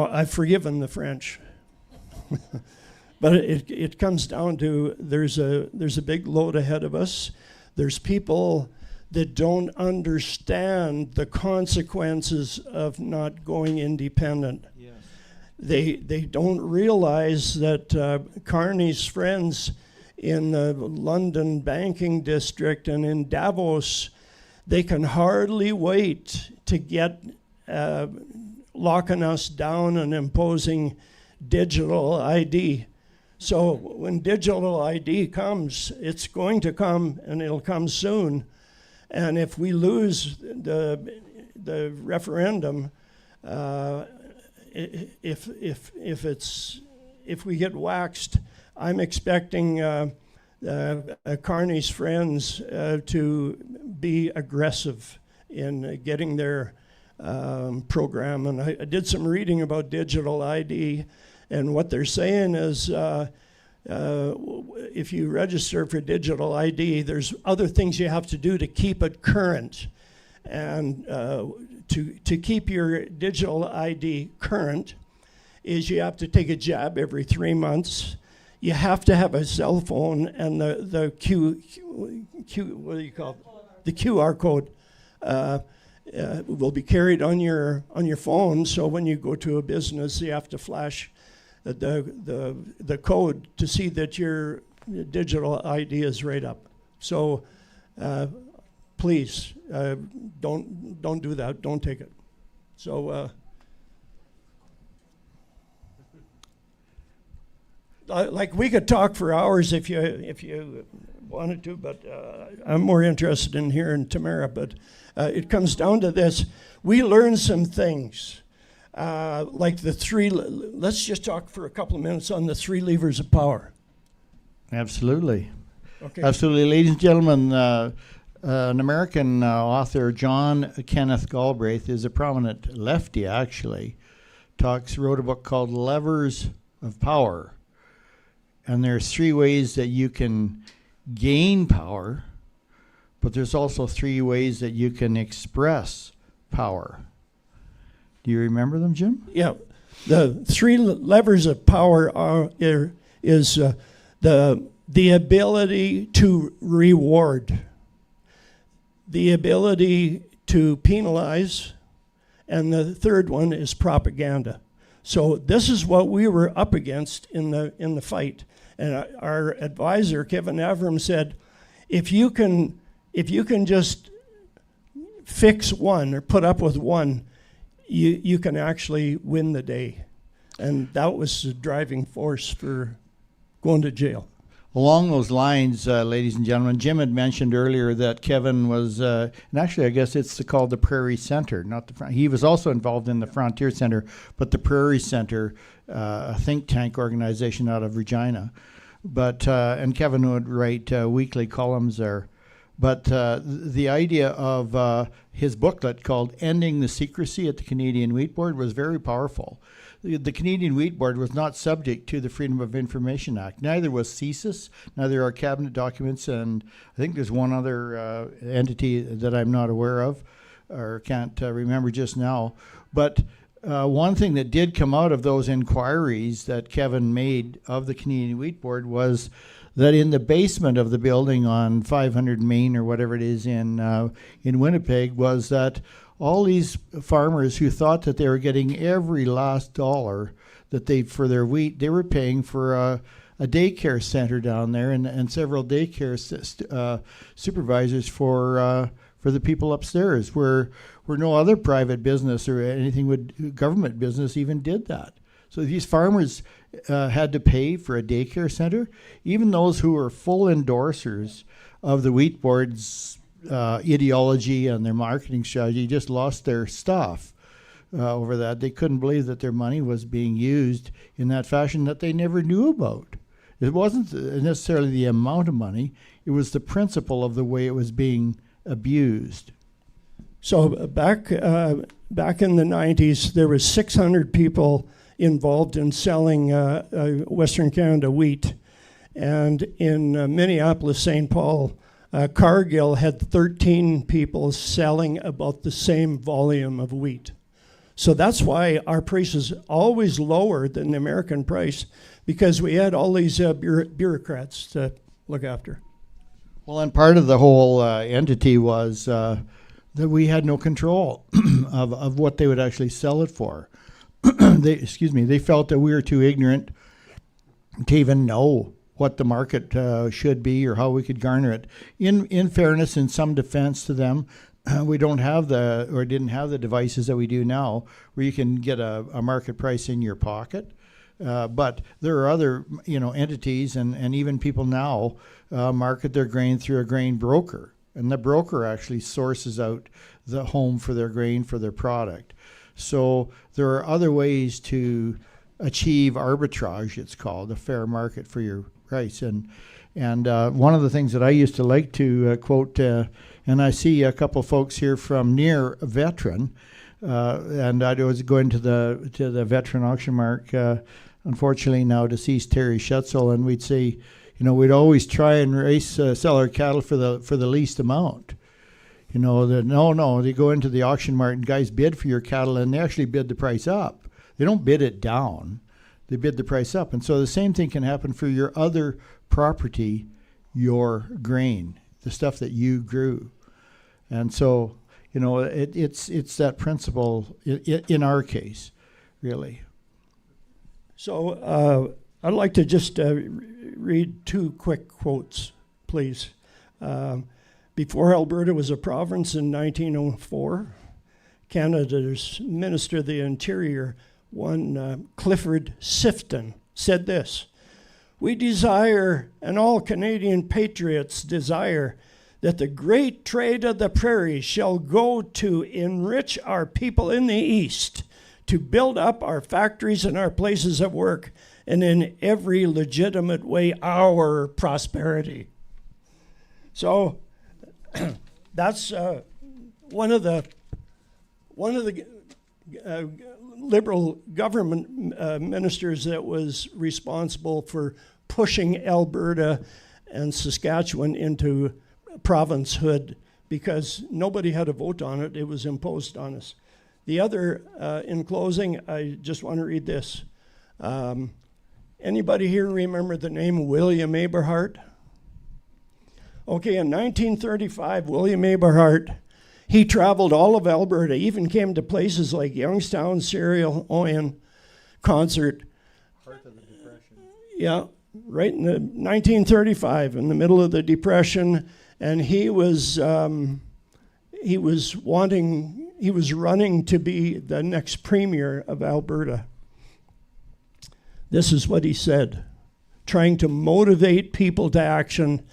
I've forgiven the French. But it comes down to there's a big load ahead of us. There's people that don't understand the consequences of not going independent. Yes. They don't realize that Carney's friends in the London banking district and in Davos, they can hardly wait to get locking us down and imposing digital ID. So when digital ID comes, it's going to come and it'll come soon. And if we lose the referendum, if we get waxed, I'm expecting Carney's friends to be aggressive in getting their program. And I did some reading about digital ID, and what they're saying is if you register for digital ID, there's other things you have to do to keep it current. And to keep your digital ID current is you have to take a jab every 3 months. You have to have a cell phone, and the what do you call it? The QR code will be carried on your phone. So when you go to a business, you have to flash the code to see that your digital ID is right up. So please don't do that. Don't take it. So. Like we could talk for hours if you wanted to, but I'm more interested in hearing Tamara. But it comes down to this: we learned some things, like the three. Let's just talk for a couple of minutes on the 3 levers of power. Absolutely, okay. Absolutely, ladies and gentlemen. An American author, John Kenneth Galbraith, is a prominent lefty. Actually, wrote a book called "Levers of Power." And there's 3 ways that you can gain power, but there's also 3 ways that you can express power. Do you remember them, Jim? Yeah. The 3 levers of power is the ability to reward, the ability to penalize, and the third one is propaganda. So this is what we were up against in the fight. And our advisor, Kevin Avram, said, if you can just fix one or put up with one, you can actually win the day. And that was the driving force for going to jail. along those lines, ladies and gentlemen, Jim had mentioned earlier that Kevin was, and actually I guess it's called the Prairie Center, not the he was also involved in the Frontier Center, but the Prairie Center, a think tank organization out of Regina. But and Kevin would write weekly columns there. But the idea of his booklet called Ending the Secrecy at the Canadian Wheat Board was very powerful. The Canadian Wheat Board was not subject to the Freedom of Information Act. Neither was CSIS, neither are cabinet documents, and I think there's one other entity that I'm not aware of or can't remember just now. But one thing that did come out of those inquiries that Kevin made of the Canadian Wheat Board was that in the basement of the building on 500 Main or whatever it is in Winnipeg was that all these farmers who thought that they were getting every last dollar that they for their wheat, they were paying for a daycare center down there and several daycare supervisors for the people upstairs, where no other private business or anything government business even did that. So these farmers had to pay for a daycare center. Even those who were full endorsers of the Wheat Board's ideology and their marketing strategy just lost their stuff over that. They couldn't believe that their money was being used in that fashion that they never knew about. It wasn't necessarily the amount of money, it was the principle of the way it was being abused. So back in the 90s, there was 600 people involved in selling Western Canada wheat. And in Minneapolis, St. Paul, Cargill had 13 people selling about the same volume of wheat. So that's why our price is always lower than the American price, because we had all these bureaucrats to look after. Well, and part of the whole entity was that we had no control of what they would actually sell it for. They felt that we were too ignorant to even know what the market should be or how we could garner it. In fairness, in some defense to them, we didn't have the devices that we do now, where you can get a market price in your pocket. But there are other, entities and even people now market their grain through a grain broker, and the broker actually sources out the home for their grain for their product. So there are other ways to achieve arbitrage. It's called a fair market for your price. And one of the things that I used to like to quote, and I see a couple folks here from near Veteran, and I was going to the Veteran auction mark. Unfortunately, now deceased Terry Schutzel, and we'd say, we'd always try and sell our cattle for the least amount. They go into the auction mart and guys bid for your cattle, and they actually bid the price up. They don't bid it down. They bid the price up. And so the same thing can happen for your other property, your grain, the stuff that you grew. And so, it's that principle in our case, really. So I'd like to just read two quick quotes, please. Before Alberta was a province in 1904, Canada's Minister of the Interior, one Clifford Sifton, said this: "We desire, and all Canadian patriots desire, that the great trade of the prairie shall go to enrich our people in the East, to build up our factories and our places of work, and in every legitimate way our prosperity." So that's one of the Liberal government ministers that was responsible for pushing Alberta and Saskatchewan into provincehood, because nobody had a vote on it. It was imposed on us. The other, in closing, I just want to read this. Anybody here remember the name William Eberhart? Okay, in 1935, William Eberhart, he traveled all of Alberta, even came to places like Youngstown, Cereal, Oyen, Concert. Heart of the Depression. Yeah, right in the 1935, in the middle of the Depression, and he was running to be the next premier of Alberta. This is what he said trying to motivate people to action.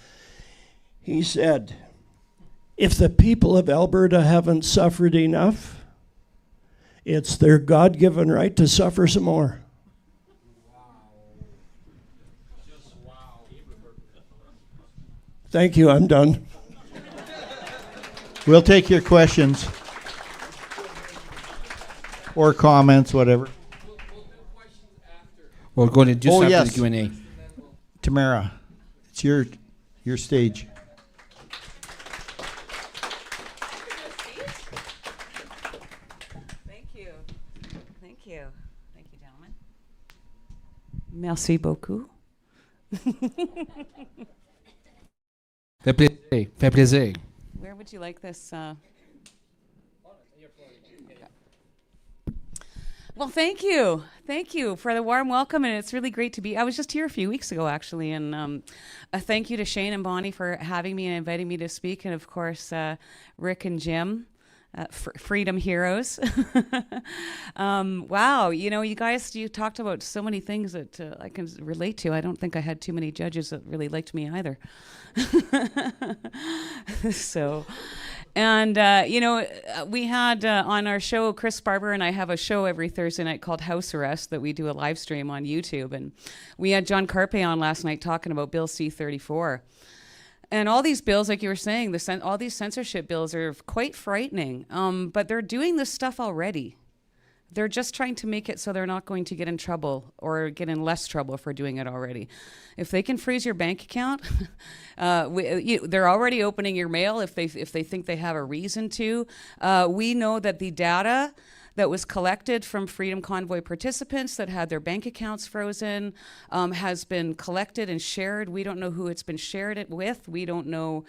He said, if the people of Alberta haven't suffered enough, it's their God-given right to suffer some more. Thank you, I'm done. We'll take your questions or comments, whatever. We're going to do Oh, after yes. the Q&A. Tamara, it's your stage. Thank you. Thank you. Thank you, gentlemen. Merci beaucoup. Fait plaisir. Where would you like this? Well, thank you. Thank you for the warm welcome, and it's really great to be. I was just here a few weeks ago, actually, and a thank you to Sheane and Bonnie for having me and inviting me to speak, and of course, Rick and Jim, freedom heroes. Wow, you guys, you talked about so many things that I can relate to. I don't think I had too many judges that really liked me either. So. And, we had on our show, Chris Barber and I have a show every Thursday night called House Arrest that we do a live stream on YouTube. And we had John Carpe on last night talking about Bill C-34. And all these bills, like you were saying, all these censorship bills are quite frightening. But they're doing this stuff already. They're just trying to make it so they're not going to get in trouble or get in less trouble for doing it already. If they can freeze your bank account, they're already opening your mail if they think they have a reason to. We know that the data that was collected from Freedom Convoy participants that had their bank accounts frozen has been collected and shared. We don't know who it's been shared it with. We don't know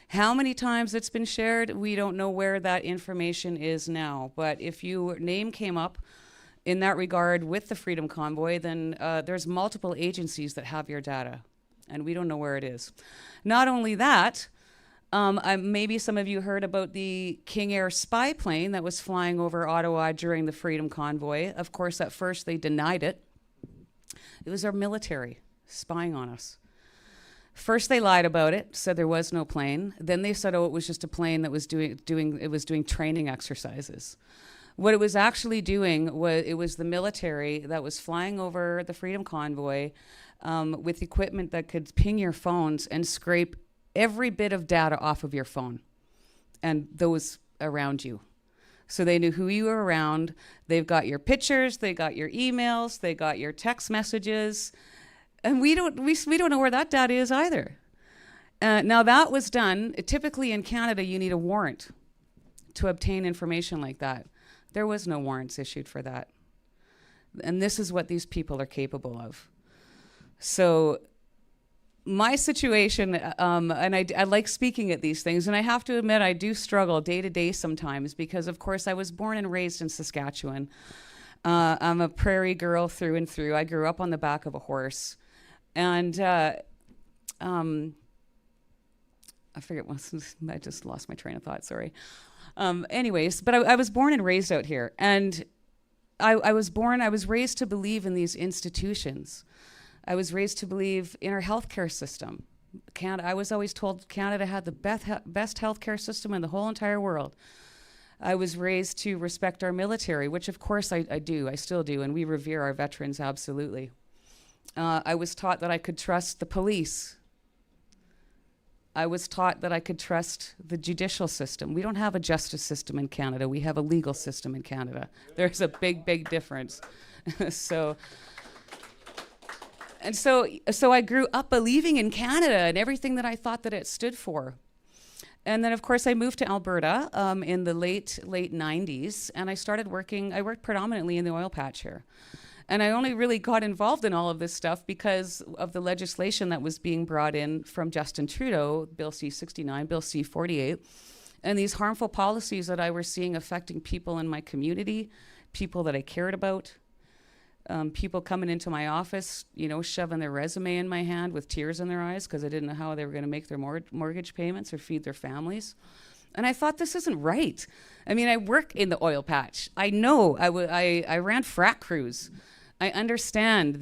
how many times it's been shared. We don't know where that information is now. But if your name came up in that regard with the Freedom Convoy, then there's multiple agencies that have your data, and we don't know where it is. Not only that, maybe some of you heard about the King Air spy plane that was flying over Ottawa during the Freedom Convoy. Of course, at first they denied it. It was our military spying on us. First, they lied about it, said there was no plane. Then they said, oh, it was just a plane that was doing training exercises. What it was actually doing was it was the military that was flying over the Freedom Convoy with equipment that could ping your phones and scrape every bit of data off of your phone and those around you. So they knew who you were around. They've got your pictures, they got your emails, they got your text messages. And we don't know where that data is either. Now that was done. Typically in Canada, you need a warrant to obtain information like that. There was no warrants issued for that. And this is what these people are capable of. So my situation, and I like speaking at these things, and I have to admit I do struggle day to day sometimes because, of course, I was born and raised in Saskatchewan. I'm a prairie girl through and through. I grew up on the back of a horse. And I forget, I just lost my train of thought, sorry. Anyways, but I was born and raised out here. And I was raised to believe in these institutions. I was raised to believe in our healthcare system. I was always told Canada had the best healthcare system in the whole entire world. I was raised to respect our military, which of course I do, I still do, and we revere our veterans absolutely. I was taught that I could trust the police. I was taught that I could trust the judicial system. We don't have a justice system in Canada. We have a legal system in Canada. There's a big, big difference. So I grew up believing in Canada and everything that I thought that it stood for. And then, of course, I moved to Alberta in the late 90s, and I started working. I worked predominantly in the oil patch here. And I only really got involved in all of this stuff because of the legislation that was being brought in from Justin Trudeau, Bill C-69, Bill C-48, and these harmful policies that I was seeing affecting people in my community, people that I cared about, people coming into my office, shoving their resume in my hand with tears in their eyes because I didn't know how they were going to make their mortgage payments or feed their families. And I thought, this isn't right. I mean, I work in the oil patch. I know I ran frac crews. I understand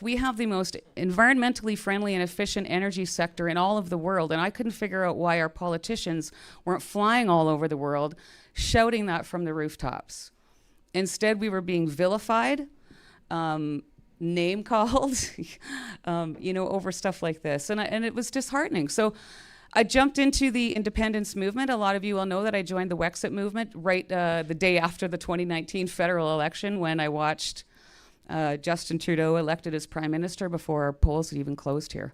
we have the most environmentally friendly and efficient energy sector in all of the world, and I couldn't figure out why our politicians weren't flying all over the world shouting that from the rooftops. Instead, we were being vilified, name called, over stuff like this, and it was disheartening. So I jumped into the independence movement. A lot of you will know that I joined the Wexit movement right the day after the 2019 federal election, when I watched Justin Trudeau elected as prime minister before our polls had even closed here.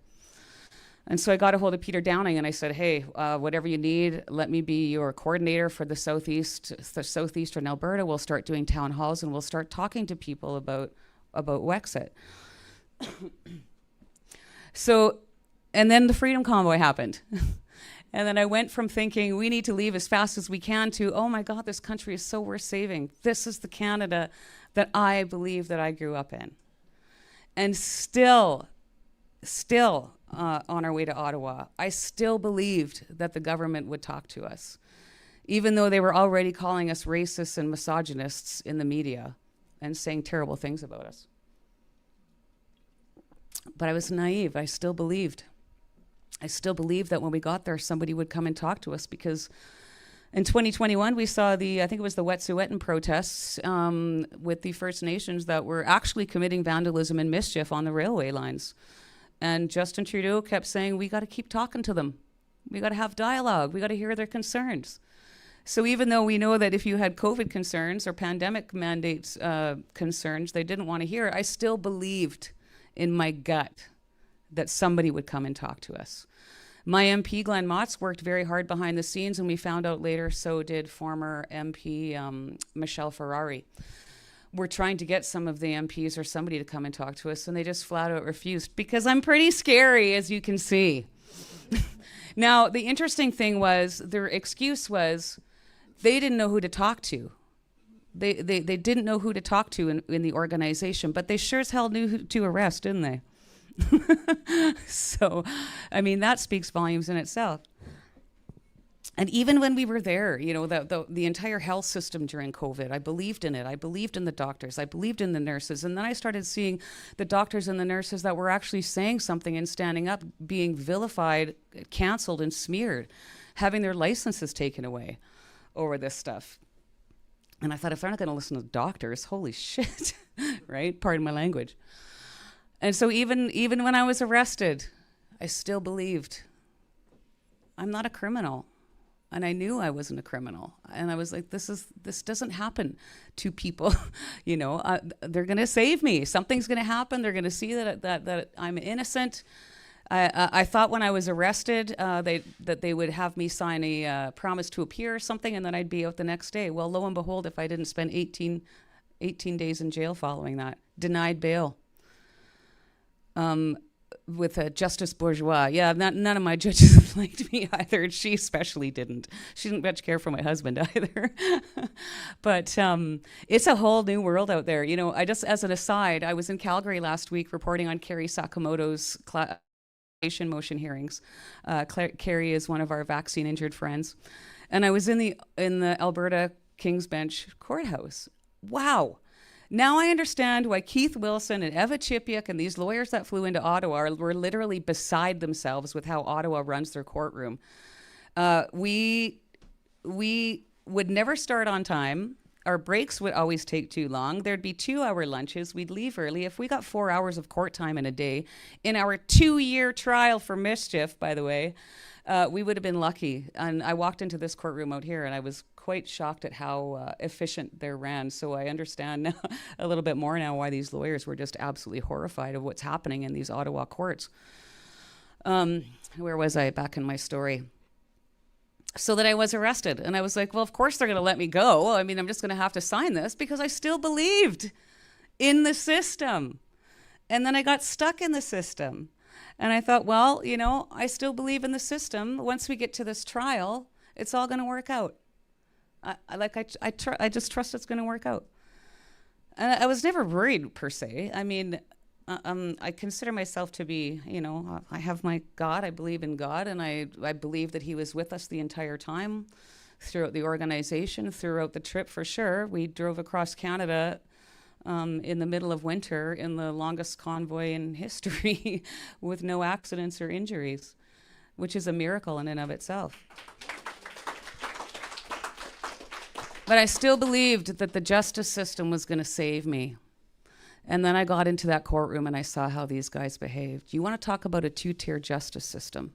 And so I got a hold of Peter Downing and I said, hey, whatever you need, let me be your coordinator for the southeastern Alberta. We'll start doing town halls and we'll start talking to people about Wexit. So, and then the Freedom Convoy happened. And then I went from thinking we need to leave as fast as we can to, oh my God, this country is so worth saving. This is the Canada that I believe that I grew up in. And still on our way to Ottawa, I still believed that the government would talk to us, even though they were already calling us racists and misogynists in the media and saying terrible things about us. But I was naive. I still believed that when we got there, somebody would come and talk to us, because in 2021, we saw I think it was the Wet'suwet'en protests with the First Nations that were actually committing vandalism and mischief on the railway lines. And Justin Trudeau kept saying, we got to keep talking to them. We got to have dialogue. We got to hear their concerns. So even though we know that if you had COVID concerns or pandemic mandates concerns they didn't want to hear, I still believed in my gut that somebody would come and talk to us. My MP, Glenn Motz, worked very hard behind the scenes, and we found out later, so did former MP Michelle Ferrari. We're trying to get some of the MPs or somebody to come and talk to us, and they just flat out refused, because I'm pretty scary, as you can see. Now, the interesting thing was, their excuse was they didn't know who to talk to. They didn't know who to talk to in the organization, but they sure as hell knew who to arrest, didn't they? So, I mean, that speaks volumes in itself. And even when we were there, the entire health system during COVID, I believed in it. I believed in the doctors. I believed in the nurses. And then I started seeing the doctors and the nurses that were actually saying something and standing up, being vilified, canceled, and smeared, having their licenses taken away over this stuff. And I thought, if they're not going to listen to doctors, holy shit, right? Pardon my language. And so even when I was arrested, I still believed I'm not a criminal. And I knew I wasn't a criminal. And I was like, this doesn't happen to people. They're going to save me. Something's going to happen. They're going to see that I'm innocent. I thought when I was arrested that they would have me sign a promise to appear or something, and then I'd be out the next day. Well, lo and behold, if I didn't spend 18 days in jail following that, denied bail. With Justice Bourgeois. Yeah, none of my judges liked me either. She especially didn't. She didn't much care for my husband either. But it's a whole new world out there. I just, as an aside, I was in Calgary last week reporting on Carrie Sakamoto's motion hearings. Carrie is one of our vaccine injured friends. And I was in the Alberta King's Bench courthouse. Wow. Now I understand why Keith Wilson and Eva Chipiuk and these lawyers that flew into Ottawa were literally beside themselves with how Ottawa runs their courtroom. We would never start on time. Our breaks would always take too long. There'd be 2-hour lunches. We'd leave early. If we got 4 hours of court time in a day, in our 2-year trial for mischief, by the way, we would have been lucky. And I walked into this courtroom out here and I was quite shocked at how efficient they're ran. So I understand now, a little bit more now why these lawyers were just absolutely horrified of what's happening in these Ottawa courts. Where was I back in my story? So that I was arrested. And I was like, well, of course they're going to let me go. I mean, I'm just going to have to sign this because I still believed in the system. And then I got stuck in the system. And I thought, well, I still believe in the system. Once we get to this trial, it's all going to work out. I just trust it's going to work out. And I was never worried per se. I mean, I consider myself to be, I have my God. I believe in God, and I believe that He was with us the entire time, throughout the organization, throughout the trip for sure. We drove across Canada in the middle of winter in the longest convoy in history with no accidents or injuries, which is a miracle in and of itself. But I still believed that the justice system was going to save me. And then I got into that courtroom and I saw how these guys behaved. You want to talk about a two-tier justice system?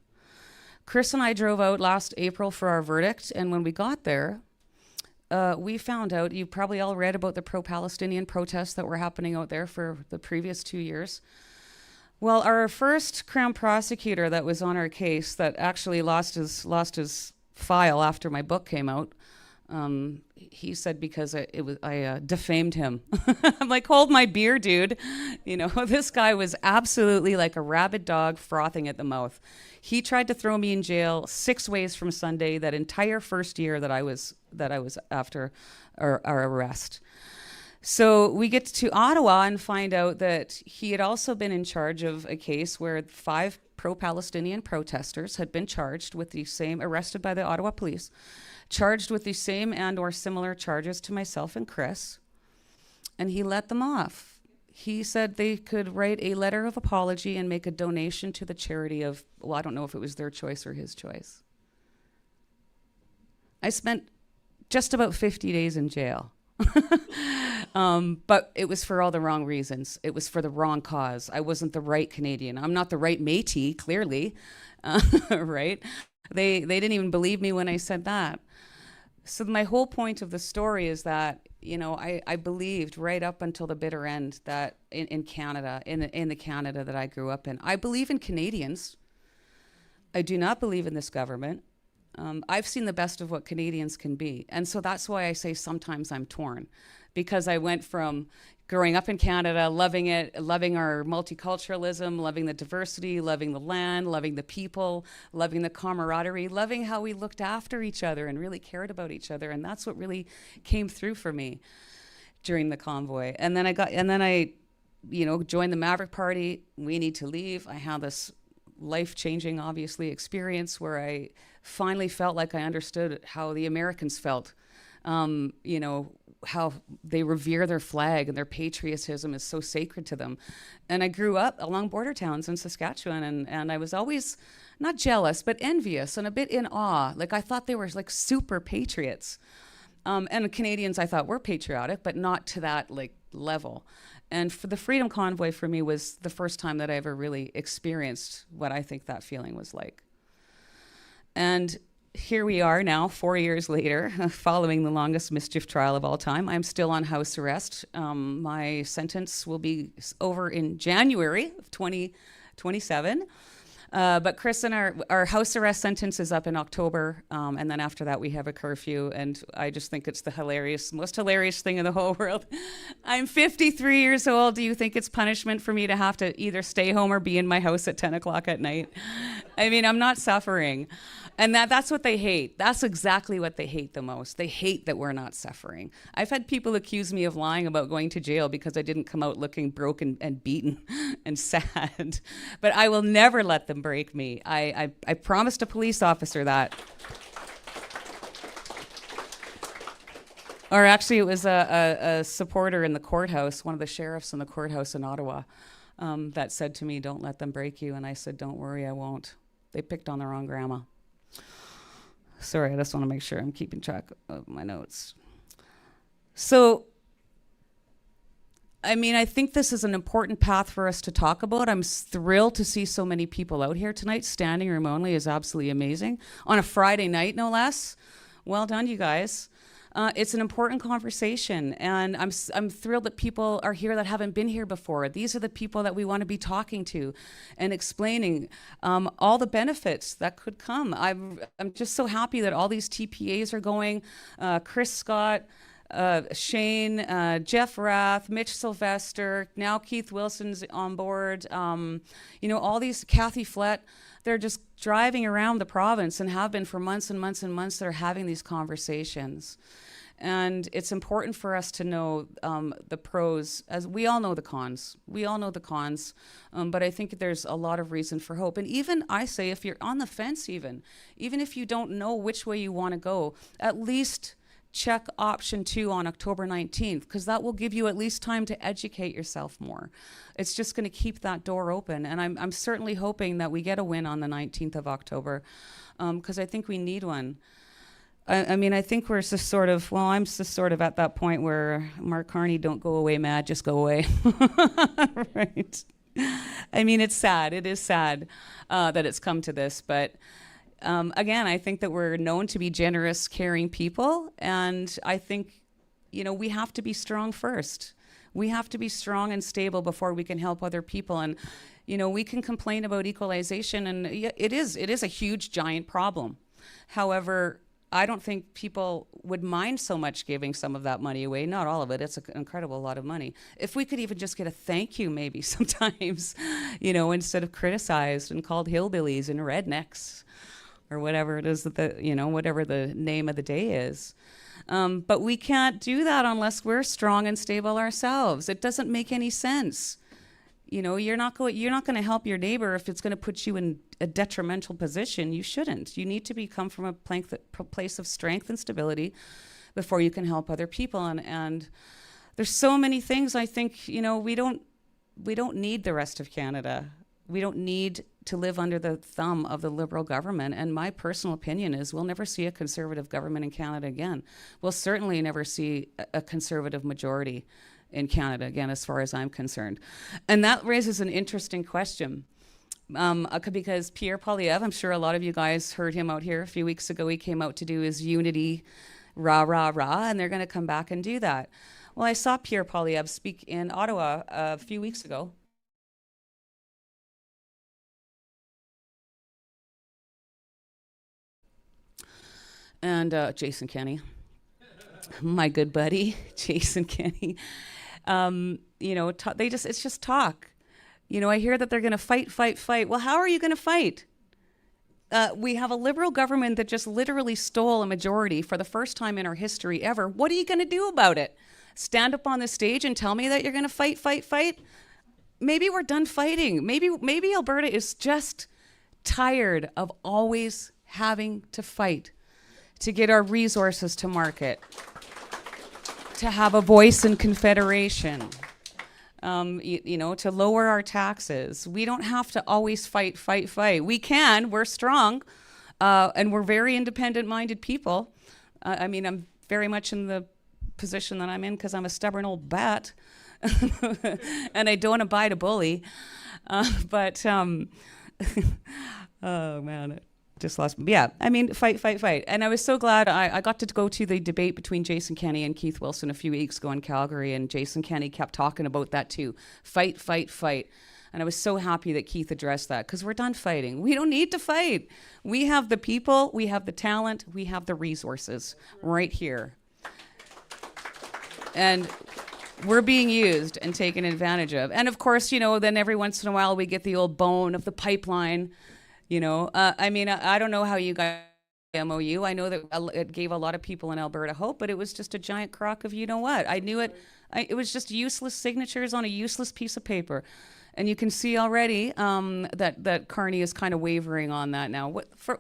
Chris and I drove out last April for our verdict, and when we got there, we found out, you probably all read about the pro-Palestinian protests that were happening out there for the previous 2 years. Well, our first Crown prosecutor that was on our case that actually lost his file after my book came out, he said because I defamed him. I'm like, hold my beer, dude. You know, this guy was absolutely like a rabid dog frothing at the mouth. He tried to throw me in jail 6 ways from Sunday that entire first year that I was after our arrest. So we get to Ottawa and find out that he had also been in charge of a case where 5 pro-Palestinian protesters had been charged with the same, arrested by the Ottawa police, charged with the same and or similar charges to myself and Chris, and he let them off. He said they could write a letter of apology and make a donation to the charity of, well, I don't know if it was their choice or his choice. I spent just about 50 days in jail. But it was for all the wrong reasons. It was for the wrong cause. I wasn't the right Canadian. I'm not the right Métis, clearly, right? They didn't even believe me when I said that. So my whole point of the story is that, you know, I believed right up until the bitter end that in Canada, in the Canada that I grew up in, I believe in Canadians. I do not believe in this government. I've seen the best of what Canadians can be. And so that's why I say sometimes I'm torn, because I went from growing up in Canada, loving it, loving our multiculturalism, loving the diversity, loving the land, loving the people, loving the camaraderie, loving how we looked after each other and really cared about each other. And that's what really came through for me during the convoy. And then I, you know, joined the Maverick Party. We need to leave. I had this life-changing, obviously, experience where I finally felt like I understood how the Americans felt. You know, how they revere their flag and their patriotism is so sacred to them. And I grew up along border towns in Saskatchewan, and I was always not jealous, but envious and a bit in awe. Like, I thought they were like super patriots. And Canadians I thought were patriotic, but not to that like level. And for the Freedom Convoy for me was the first time that I ever really experienced what I think that feeling was like. And here we are now, 4 years later, following the longest mischief trial of all time. I'm still on house arrest. My sentence will be over in January of 2027. But Chris and our house arrest sentence is up in October, and then after that we have a curfew, and I just think it's the most hilarious thing in the whole world. I'm 53 years old. Do you think it's punishment for me to have to either stay home or be in my house at 10 o'clock at night? I mean, I'm not suffering. And that's what they hate. That's exactly what they hate the most. They hate that we're not suffering. I've had people accuse me of lying about going to jail because I didn't come out looking broken and beaten and sad. But I will never let them break me. I promised a police officer that. Or actually, it was a supporter in the courthouse, one of the sheriffs in the courthouse in Ottawa, that said to me, "Don't let them break you." And I said, "Don't worry, I won't." They picked on the wrong grandma. Sorry, I just want to make sure I'm keeping track of my notes. So, I mean, I think this is an important path for us to talk about. I'm thrilled to see so many people out here tonight. Standing room only is absolutely amazing. On a Friday night, no less. Well done, you guys. It's an important conversation, and I'm thrilled that people are here that haven't been here before. These are the people that we want to be talking to and explaining all the benefits that could come. I'm just so happy that all these TPAs are going. Chris Scott, Shane, Jeff Rath, Mitch Sylvester, now Keith Wilson's on board. You know, all these, Kathy Flett, they're just driving around the province and have been for months and months and months. They're having these conversations. And it's important for us to know the pros, as we all know the cons. We all know the cons, but I think there's a lot of reason for hope. And even, I say, if you're on the fence even if you don't know which way you want to go, at least check option 2 on October 19th, because that will give you at least time to educate yourself more. It's just going to keep that door open. And I'm certainly hoping that we get a win on the 19th of October, because I think we need one. I mean, I think we're just sort of, well, I'm just sort of at that point where, Mark Carney, don't go away mad, just go away. Right. I mean, it's sad. It is sad that it's come to this. But again, I think that we're known to be generous, caring people. And I think, you know, we have to be strong first. We have to be strong and stable before we can help other people. And, you know, we can complain about equalization, and it is a huge, giant problem. However, I don't think people would mind so much giving some of that money away. Not all of it. It's an incredible lot of money. If we could even just get a thank you maybe sometimes, you know, instead of criticized and called hillbillies and rednecks or whatever it is that you know, whatever the name of the day is. But we can't do that unless we're strong and stable ourselves. It doesn't make any sense. You know, you're not going to help your neighbor if it's going to put you in a detrimental position. You shouldn't. You need to come from a place of strength and stability before you can help other people. And there's so many things. I think, you know, we don't need the rest of Canada. We don't need to live under the thumb of the Liberal government. And my personal opinion is we'll never see a Conservative government in Canada again. We'll certainly never see a Conservative majority in Canada again, as far as I'm concerned. And that raises an interesting question. Because Pierre Poilievre, I'm sure a lot of you guys heard him out here a few weeks ago. He came out to do his unity rah, rah, rah, and they're going to come back and do that. Well, I saw Pierre Poilievre speak in Ottawa a few weeks ago. And Jason Kenney, my good buddy, Jason Kenney. You know, it's just talk. You know, I hear that they're going to fight. Well, how are you going to fight? We have a Liberal government that just literally stole a majority for the first time in our history ever. What are you going to do about it? Stand up on the stage and tell me that you're going to fight? Maybe we're done fighting. Maybe Alberta is just tired of always having to fight to get our resources to market, to have a voice in Confederation, you know, to lower our taxes. We don't have to always fight. We can, we're strong, and we're very independent-minded people. I mean, I'm very much in the position that I'm in because I'm a stubborn old bat, and I don't abide a bully. Oh man, just lost. Yeah, I mean, fight. And I was so glad I got to go to the debate between Jason Kenney and Keith Wilson a few weeks ago in Calgary, and Jason Kenney kept talking about that too. Fight. And I was so happy that Keith addressed that, because we're done fighting. We don't need to fight. We have the people, we have the talent, we have the resources right here. And we're being used and taken advantage of. And of course, you know, then every once in a while we get the old bone of the pipeline. You know, I mean, I don't know how you got MOU. I know that it gave a lot of people in Alberta hope, but it was just a giant crock of, you know what? I knew it. It was just useless signatures on a useless piece of paper. And you can see already that Carney is kind of wavering on that now.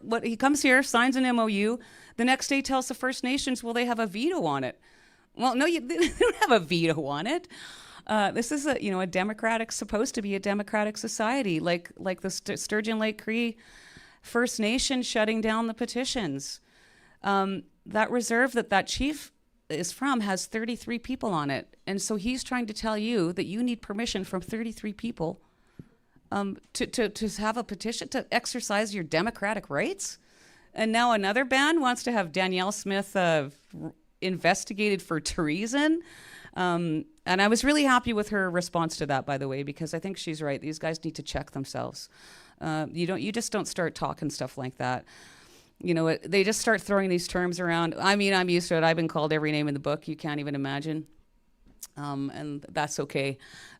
What he comes here, signs an MOU, the next day tells the First Nations, well, they have a veto on it. Well, no, they don't have a veto on it. This is supposed to be a democratic society, like the Sturgeon Lake Cree First Nation shutting down the petitions. That reserve that chief is from has 33 people on it. And so he's trying to tell you that you need permission from 33 people to have a petition to exercise your democratic rights. And now another band wants to have Danielle Smith investigated for treason. And I was really happy with her response to that, by the way, because I think she's right. These guys need to check themselves. You just don't start talking stuff like that. You know, they just start throwing these terms around. I mean, I'm used to it. I've been called every name in the book you can't even imagine. And that's okay.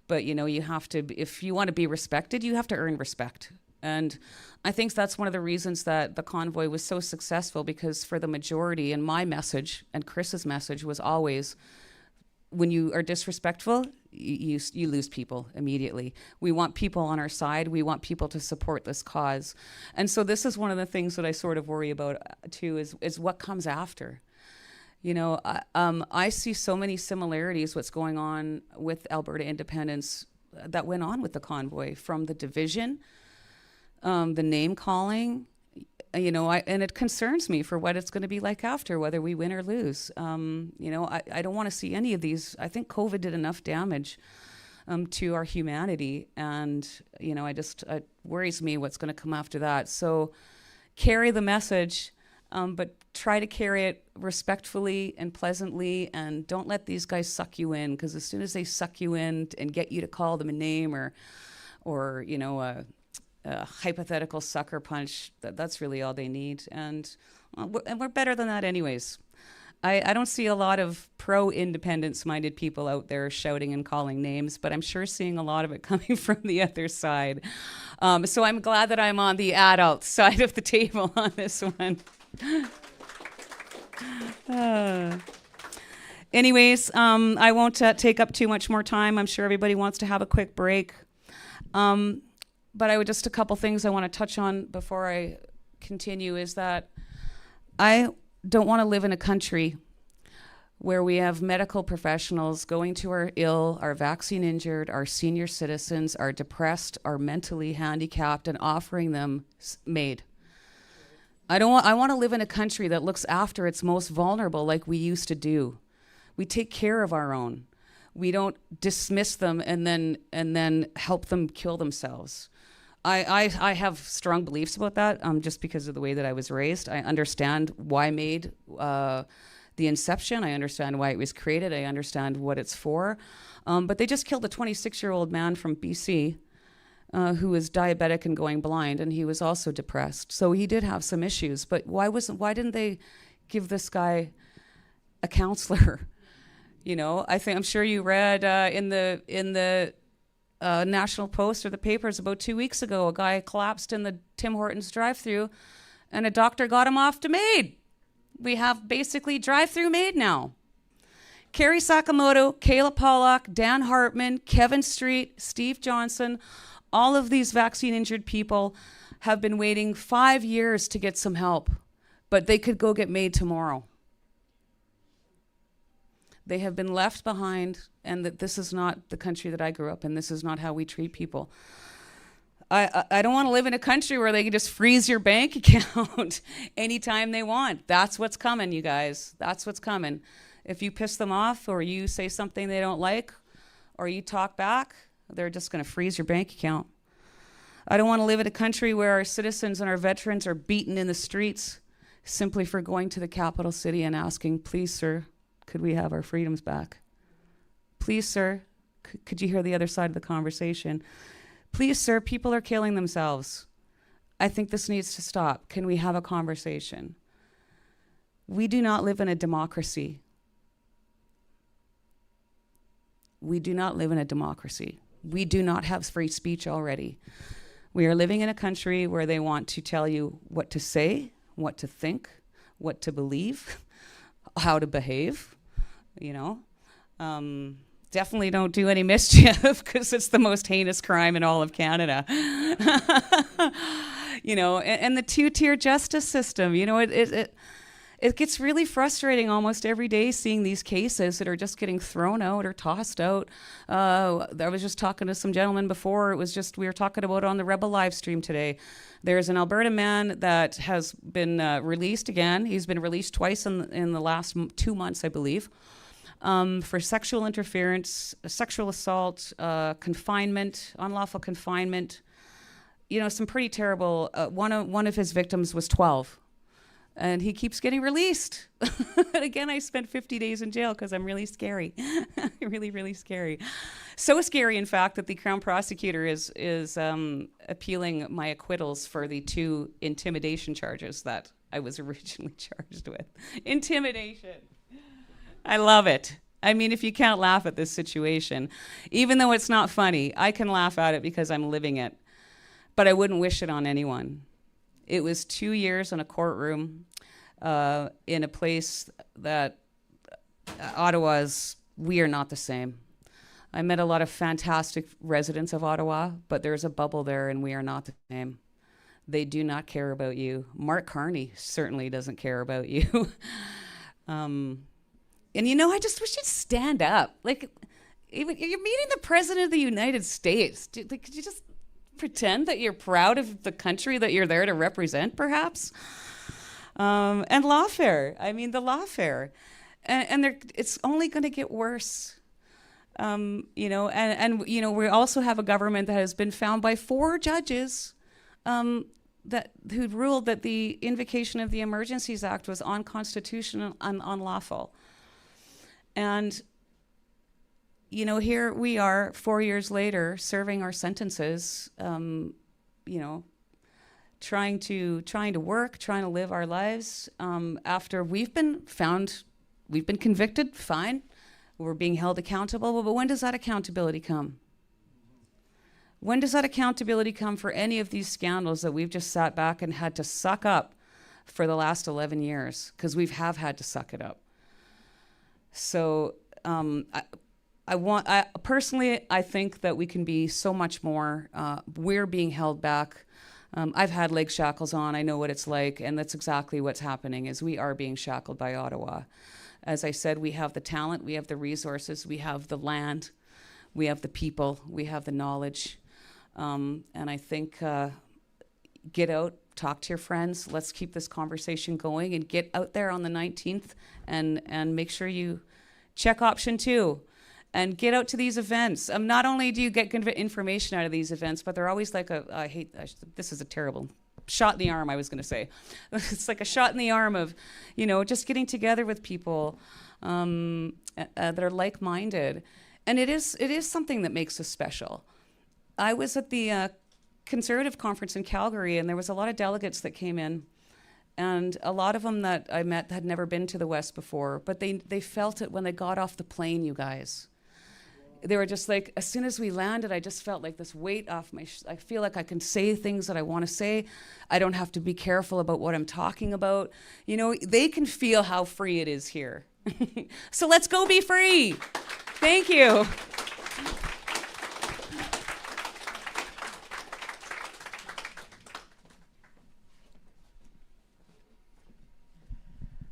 But, you know, you have to, if you want to be respected, you have to earn respect. And I think that's one of the reasons that the convoy was so successful, because for the majority, and my message and Chris's message was always, when you are disrespectful, you lose people immediately. We want people on our side. We want people to support this cause. And so this is one of the things that I sort of worry about too, is what comes after. I see so many similarities what's going on with Alberta independence that went on with the convoy, from the division, the name calling, and it concerns me for what it's going to be like after, whether we win or lose. I don't want to see any of these. I think COVID did enough damage to our humanity, and it worries me what's going to come after that. So carry the message, but try to carry it respectfully and pleasantly, and don't let these guys suck you in, because as soon as they suck you in and get you to call them a name or a hypothetical sucker punch, that's really all they need. And we're better than that anyways. I don't see a lot of pro-independence-minded people out there shouting and calling names, but I'm sure seeing a lot of it coming from the other side. So I'm glad that I'm on the adult side of the table on this one. Anyways, I won't take up too much more time. I'm sure everybody wants to have a quick break. But a couple things I want to touch on before I continue is that I don't want to live in a country where we have medical professionals going to our ill, our vaccine injured, our senior citizens, our depressed, our mentally handicapped, and offering them MAID. I want to live in a country that looks after its most vulnerable like we used to do. We take care of our own. We don't dismiss them and then help them kill themselves. I have strong beliefs about that, just because of the way that I was raised. I understand why MAID, the inception. I understand why it was created. I understand what it's for. But they just killed a 26-year-old man from BC who was diabetic and going blind, and he was also depressed. So he did have some issues. But why didn't they give this guy a counselor? I'm sure you read in the National Post or the papers about 2 weeks ago, a guy collapsed in the Tim Hortons drive-thru, and a doctor got him off to MAID. We have basically drive-thru MAID now. Carrie Sakamoto, Kayla Pollack, Dan Hartman, Kevin Street, Steve Johnson, all of these vaccine-injured people have been waiting 5 years to get some help, but they could go get MAID tomorrow. They have been left behind, and that this is not the country that I grew up in. This is not how we treat people. I don't want to live in a country where they can just freeze your bank account anytime they want. That's what's coming, you guys. That's what's coming. If you piss them off, or you say something they don't like, or you talk back, they're just going to freeze your bank account. I don't want to live in a country where our citizens and our veterans are beaten in the streets simply for going to the capital city and asking, please, sir, could we have our freedoms back? Please, sir, could you hear the other side of the conversation? Please, sir, people are killing themselves. I think this needs to stop. Can we have a conversation? We do not live in a democracy. We do not live in a democracy. We do not have free speech already. We are living in a country where they want to tell you what to say, what to think, what to believe, how to behave, Definitely don't do any mischief, because it's the most heinous crime in all of Canada. And the two-tier justice system, it gets really frustrating almost every day seeing these cases that are just getting thrown out or tossed out. I was just talking to some gentlemen before. We were talking about it on the Rebel live stream today. There's an Alberta man that has been released again. He's been released twice in the last 2 months, I believe, for sexual interference, sexual assault, confinement, unlawful confinement. Some pretty terrible. One of his victims was 12. And he keeps getting released. And again, I spent 50 days in jail because I'm really scary. Really, really scary. So scary, in fact, that the Crown Prosecutor is appealing my acquittals for the 2 intimidation charges that I was originally charged with. Intimidation. I love it. I mean, if you can't laugh at this situation, even though it's not funny, I can laugh at it because I'm living it. But I wouldn't wish it on anyone. It was 2 years in a courtroom in a place that we are not the same. I met a lot of fantastic residents of Ottawa, but there's a bubble there, and we are not the same. They do not care about you. Mark Carney certainly doesn't care about you. And I just wish you'd stand up. Like, you're meeting the President of the United States. Could you just pretend that you're proud of the country that you're there to represent, perhaps? And lawfare. I mean, the lawfare. And it's only going to get worse. And we also have a government that has been found by 4 judges who ruled that the invocation of the Emergencies Act was unconstitutional and unlawful. And here we are 4 years later serving our sentences, trying to work, trying to live our lives, after we've been convicted, fine, we're being held accountable, but when does that accountability come? When does that accountability come for any of these scandals that we've just sat back and had to suck up for the last 11 years? Because we have had to suck it up. So personally, I think that we can be so much more. We're being held back. I've had leg shackles on. I know what it's like, and that's exactly what's happening. Is we are being shackled by Ottawa. As I said, we have the talent, we have the resources, we have the land, we have the people, we have the knowledge, and I think get out, talk to your friends. Let's keep this conversation going, and get out there on the 19th, and make sure you check option 2. And get out to these events. Not only do you get information out of these events, but they're always like this is a terrible shot in the arm, I was going to say. It's like a shot in the arm of, just getting together with people that are like-minded. And it is something that makes us special. I was at the Conservative Conference in Calgary, and there was a lot of delegates that came in. And a lot of them that I met had never been to the West before, but they felt it when they got off the plane, you guys. They were just like, as soon as we landed, I just felt like this weight off my I feel like I can say things that I want to say. I don't have to be careful about what I'm talking about. They can feel how free it is here. So let's go be free. Thank you.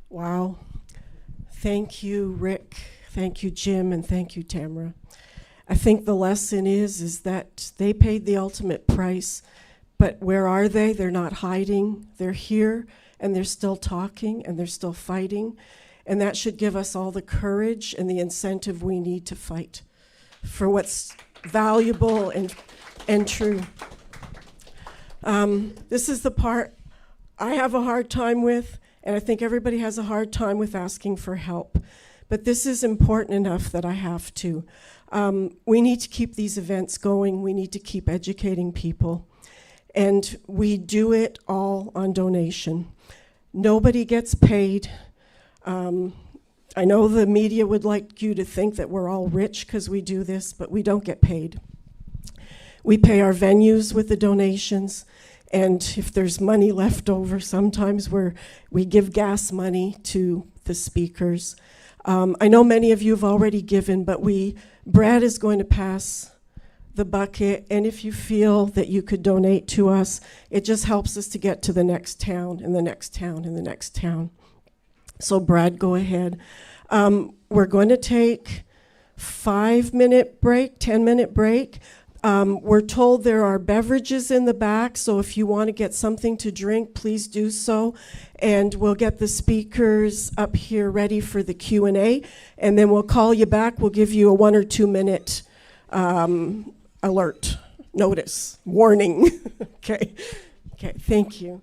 Wow. Thank you, Rick. Thank you, Jim, and thank you, Tamara. I think the lesson is that they paid the ultimate price, but where are they? They're not hiding. They're here, and they're still talking, and they're still fighting, and that should give us all the courage and the incentive we need to fight for what's valuable and true. This is the part I have a hard time with, and I think everybody has a hard time with asking for help. But this is important enough that I have to. We need to keep these events going. We need to keep educating people. And we do it all on donation. Nobody gets paid. I know the media would like you to think that we're all rich because we do this, but we don't get paid. We pay our venues with the donations. And if there's money left over, sometimes we give gas money to the speakers. I know many of you have already given, but Brad is going to pass the bucket, and if you feel that you could donate to us, it just helps us to get to the next town and the next town and the next town. So Brad, go ahead. We're going to take 5-minute break, 10-minute break. We're told there are beverages in the back, so if you want to get something to drink, please do so. And we'll get the speakers up here ready for the Q&A, and then we'll call you back. We'll give you a 1 or 2 minute alert, notice, warning. Okay, thank you.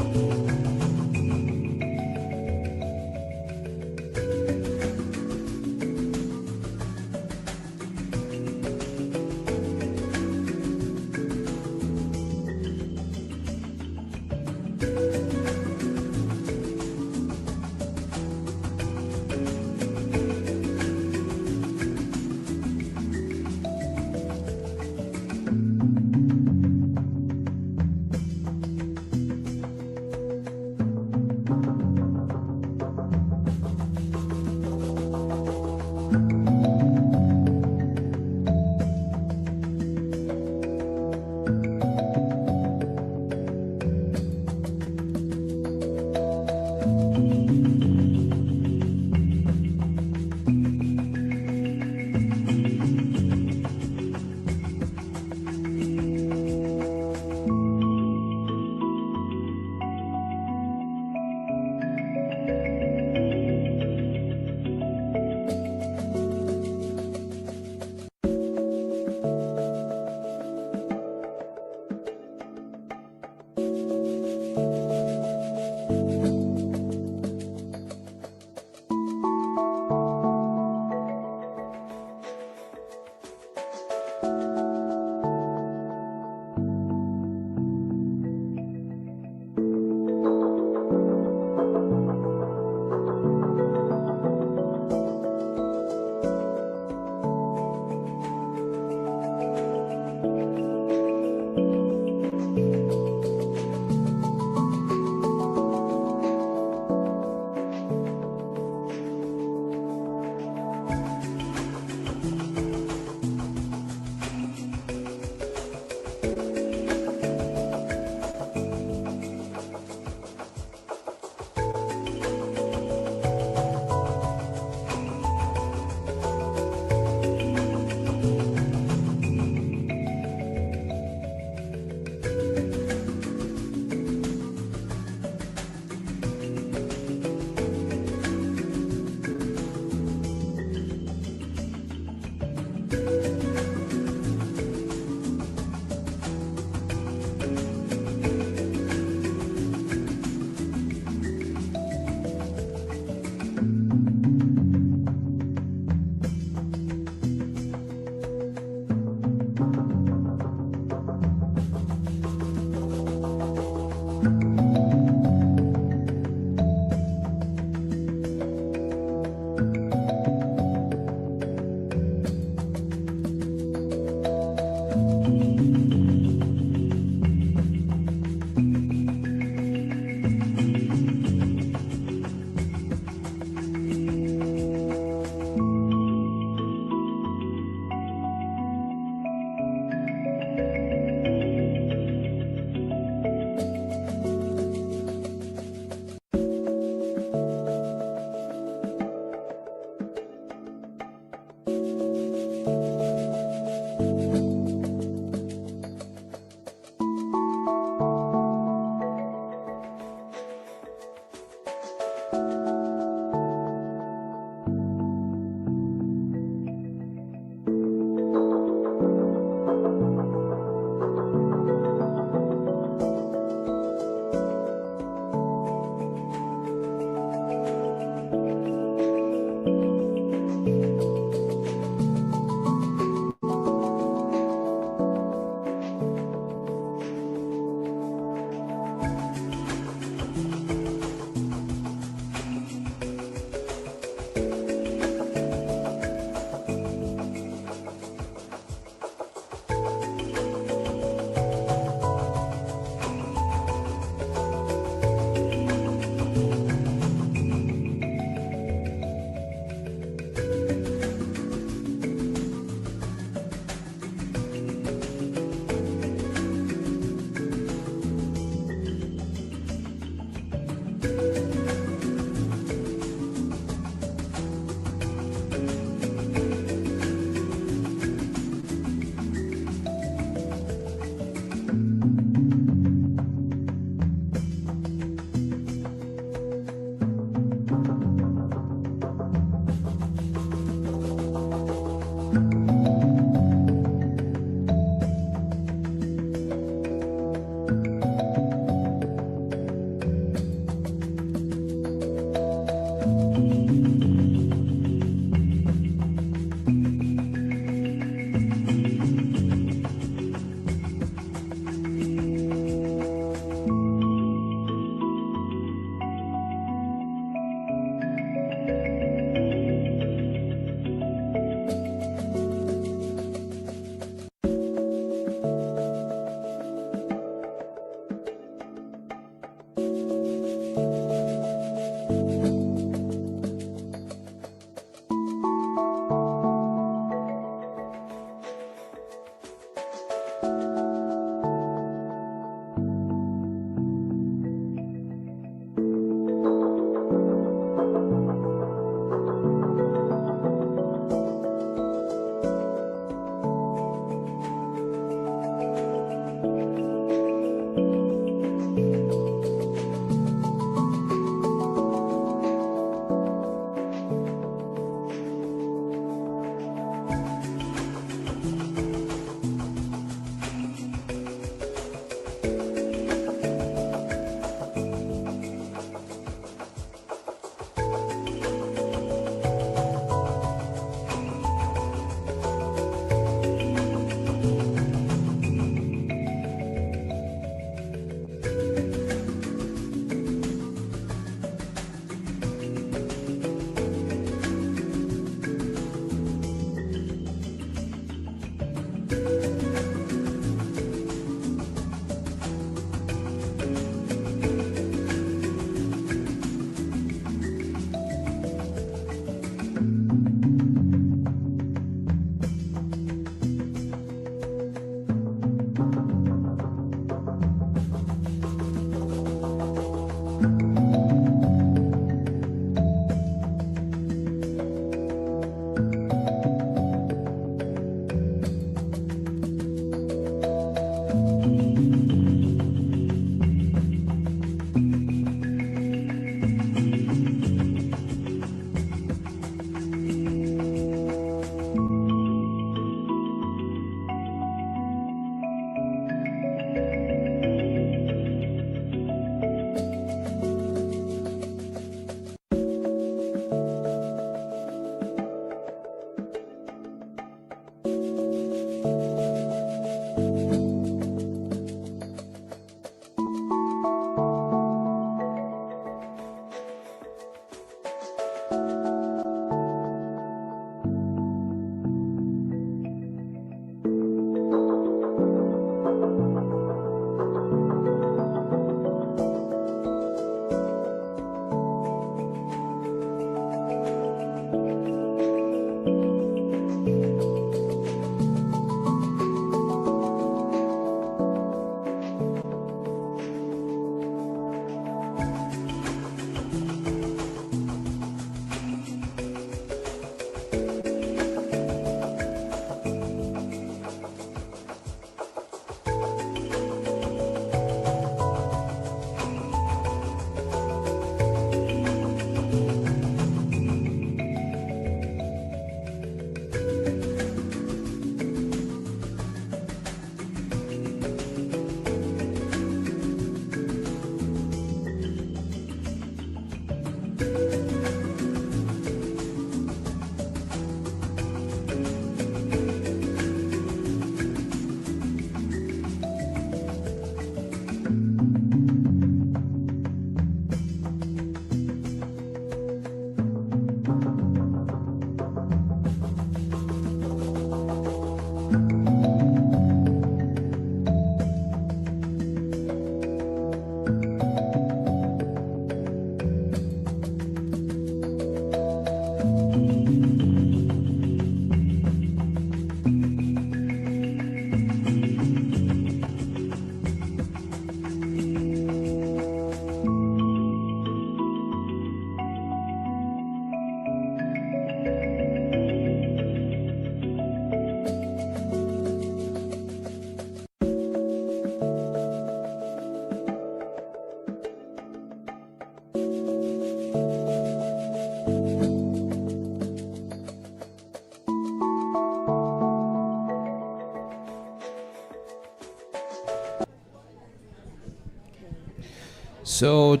So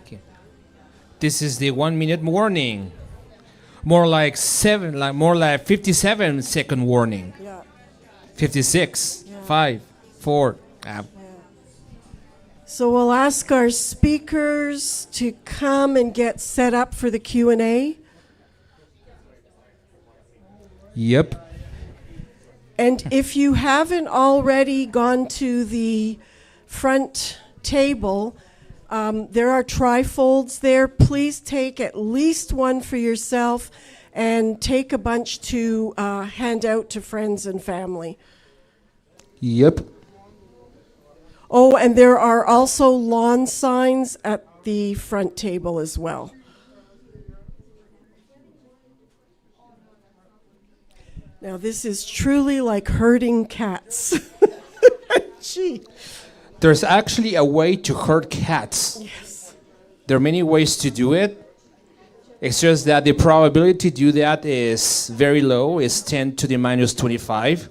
okay. This is the 1 minute warning. More like 57-second warning. Yeah. 56, Yeah. 5, 4. So we'll ask our speakers to come and get set up for the Q&A. Yep. And if you haven't already gone to the front table, there are trifolds there. Please take at least one for yourself and take a bunch to hand out to friends and family. Yep. Oh, and there are also lawn signs at the front table as well. Now, this is truly like herding cats. Gee. There's actually a way to herd cats. Yes. There are many ways to do it. It's just that the probability to do that is very low. It's 10 to the minus 25,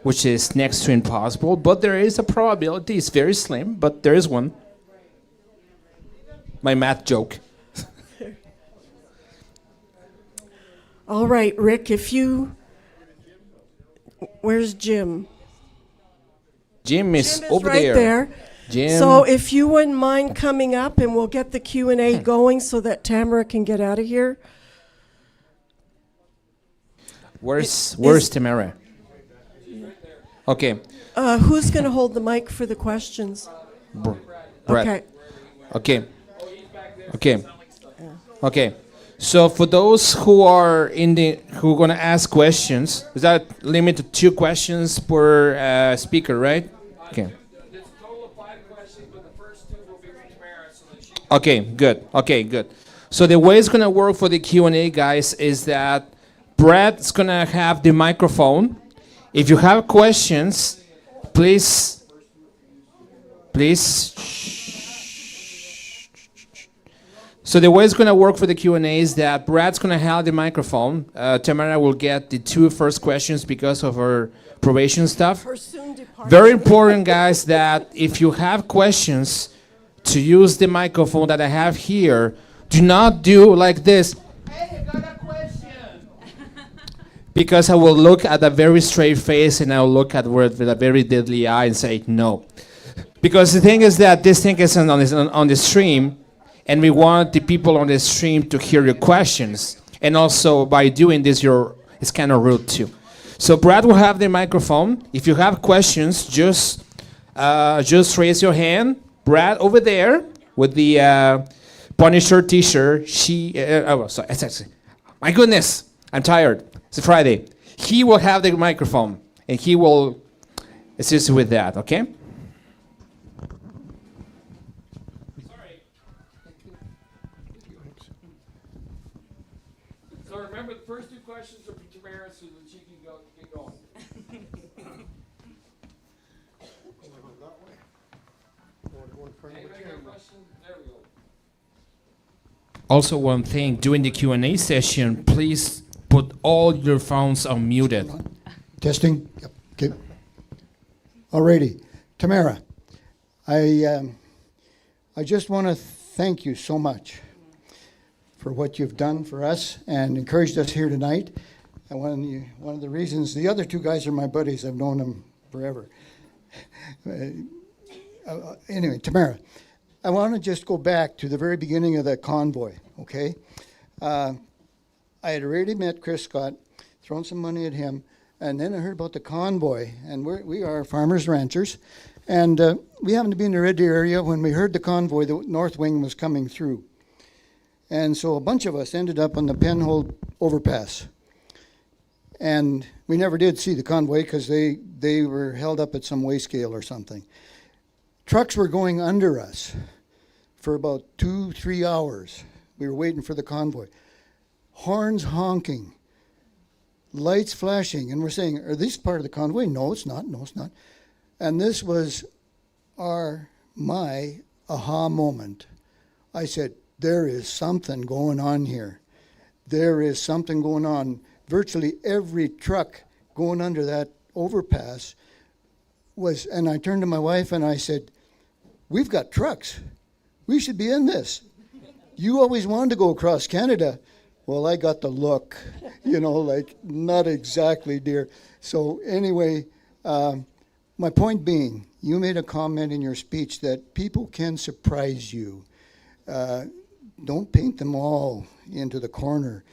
which is next to impossible. But there is a probability. It's very slim, but there is one. My math joke. All right, Rick, if you... Where's Jim? Jim is over right there. Jim. So if you wouldn't mind coming up, and we'll get the Q&A going so that Tamara can get out of here. Where's Tamara? Okay. Who's going to hold the mic for the questions? Brett. Okay. Okay. Okay. Okay. So for those who are who are gonna ask questions, is that limited to 2 questions per speaker, right? Okay. It's a total of 5 questions, but the first 2 will be from Tamara, so that she can... Okay, good. Okay, good. So the way it's gonna work for the Q&A, guys, is that Brad's gonna have the microphone. If you have questions, please. So the way it's going to work for the Q&A is that Brad's going to have the microphone. Tamara will get the 2 first questions because of her probation stuff. Her soon departure. Very important, guys, that if you have questions, to use the microphone that I have here, do not do like this. Hey, I got a question. Because I will look at a very straight face and I'll look at with a very deadly eye and say no. Because the thing is that this thing is on the stream, and we want the people on the stream to hear your questions. And also, by doing this, it's kind of rude too. So Brad will have the microphone. If you have questions, just raise your hand. Brad over there with the Punisher T-shirt. Sorry. My goodness, I'm tired. It's a Friday. He will have the microphone, and he will assist you with that. Okay. So remember, the first 2 questions are from Tamara, so that she can get going. Anybody got a question? There we go. Also, one thing, during the Q&A session, please put all your phones on muted. Testing. Yep. Okay. Alrighty, Tamara, I just want to thank you so much for what you've done for us and encouraged us here tonight. And one of the reasons, the other 2 guys are my buddies. I've known them forever. Anyway, Tamara, I want to just go back to the very beginning of that convoy, okay? I had already met Chris Scott, thrown some money at him, and then I heard about the convoy, and we are farmers ranchers, and we happened to be in the Red Deer area when we heard the convoy, the North Wing was coming through. And so a bunch of us ended up on the Penhold overpass. And we never did see the convoy because they were held up at some weigh scale or something. Trucks were going under us for about 2-3 hours. We were waiting for the convoy. Horns honking, lights flashing, and we're saying, are these part of the convoy? No, it's not. No, it's not. And this was my aha moment. I said, there is something going on here. There is something going on. Virtually every truck going under that overpass was, and I turned to my wife and I said, we've got trucks. We should be in this. You always wanted to go across Canada. Well, I got the look, like not exactly, dear. So anyway, my point being, you made a comment in your speech that people can surprise you. Don't paint them all into the corner.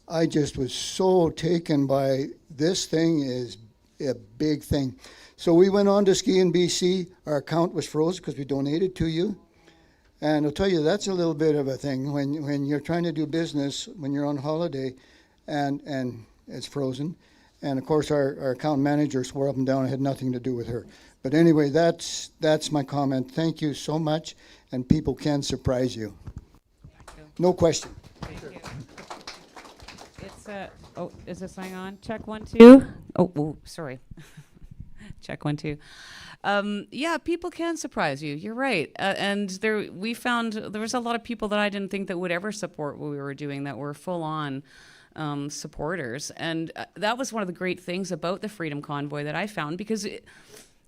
I just was so taken by this thing is a big thing. So we went on to ski in BC. Our account was frozen because we donated to you. And I'll tell you, that's a little bit of a thing when you're trying to do business, when you're on holiday and it's frozen. And of course, our account manager swore up and down it had nothing to do with her. But anyway, that's my comment. Thank you so much. And people can surprise you. No question. Thank you. It's is this thing on? Check 1 2. Oh, sorry. Check 1 2. Yeah, people can surprise you. You're right. And we found there was a lot of people that I didn't think that would ever support what we were doing that were full on supporters. And that was one of the great things about the Freedom Convoy that I found, because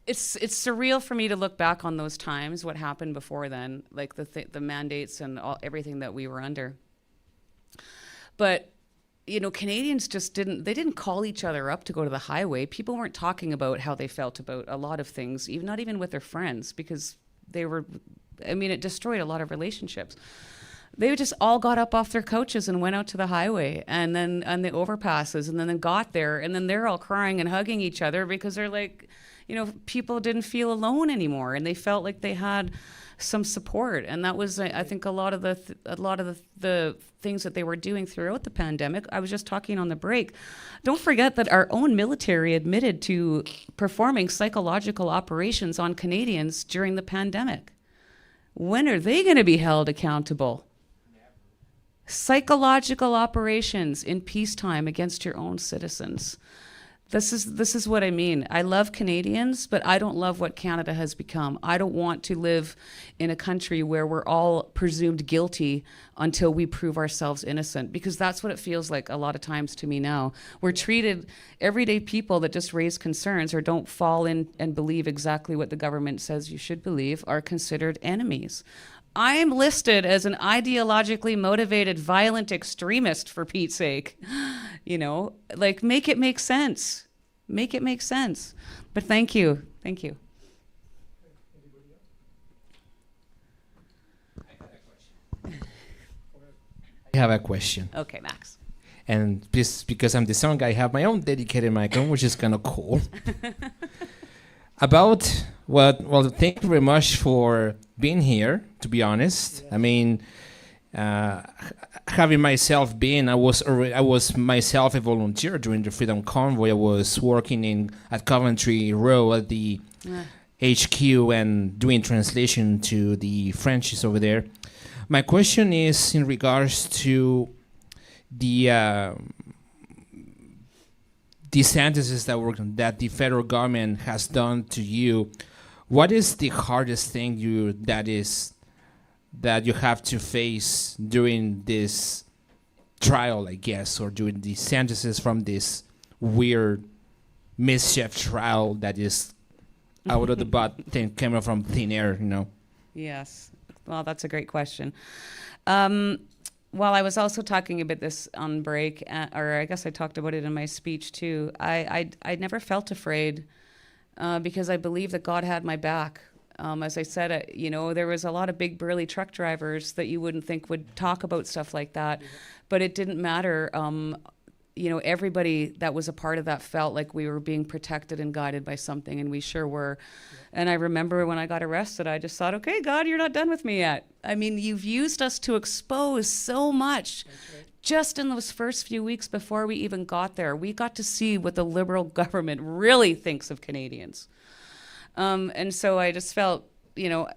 it's surreal for me to look back on those times, what happened before then, like the mandates and everything that we were under. But Canadians just didn't call each other up to go to the highway. People weren't talking about how they felt about a lot of things, not even with their friends, because it destroyed a lot of relationships. They just all got up off their couches and went out to the highway and then on the overpasses and then got there, and then they're all crying and hugging each other because they're like, people didn't feel alone anymore, and they felt like they had some support. And that was, I think, a lot of the things that they were doing throughout the pandemic. I was just talking on the break. Don't forget that our own military admitted to performing psychological operations on Canadians during the pandemic. When are they going to be held accountable? Psychological operations in peacetime against your own citizens. This is what I mean. I love Canadians, but I don't love what Canada has become. I don't want to live in a country where we're all presumed guilty until we prove ourselves innocent, because that's what it feels like a lot of times to me now. We're treated, everyday people that just raise concerns or don't fall in and believe exactly what the government says you should believe are considered enemies. I'm listed as an ideologically motivated violent extremist, for Pete's sake. Make it make sense. Make it make sense. But thank you. Thank you. I have a question. Okay, Max. And just because I'm the song guy, I have my own dedicated microphone, which is kind of cool. Thank you very much for being here, to be honest. I mean, having myself been, I was myself a volunteer during the Freedom Convoy. I was working at Coventry Row at the HQ and doing translation to the Frenchies over there. My question is in regards to the sentences that the federal government has done to you. What is the hardest thing that you have to face during this trial, I guess, or during the sentences from this weird mischief trial that is out of the butt thing, came from thin air, Yes. Well, that's a great question. Well, I was also talking about this on break, or I guess I talked about it in my speech too. I never felt afraid because I believe that God had my back. As I said, there was a lot of big burly truck drivers that you wouldn't think would talk about stuff like that, but it didn't matter. Everybody that was a part of that felt like we were being protected and guided by something, and we sure were. And I remember when I got arrested, I just thought, okay, God, you're not done with me yet. I mean, you've used us to expose so much. Just in those first few weeks before we even got there, we got to see what the Liberal government really thinks of Canadians. And so I just felt,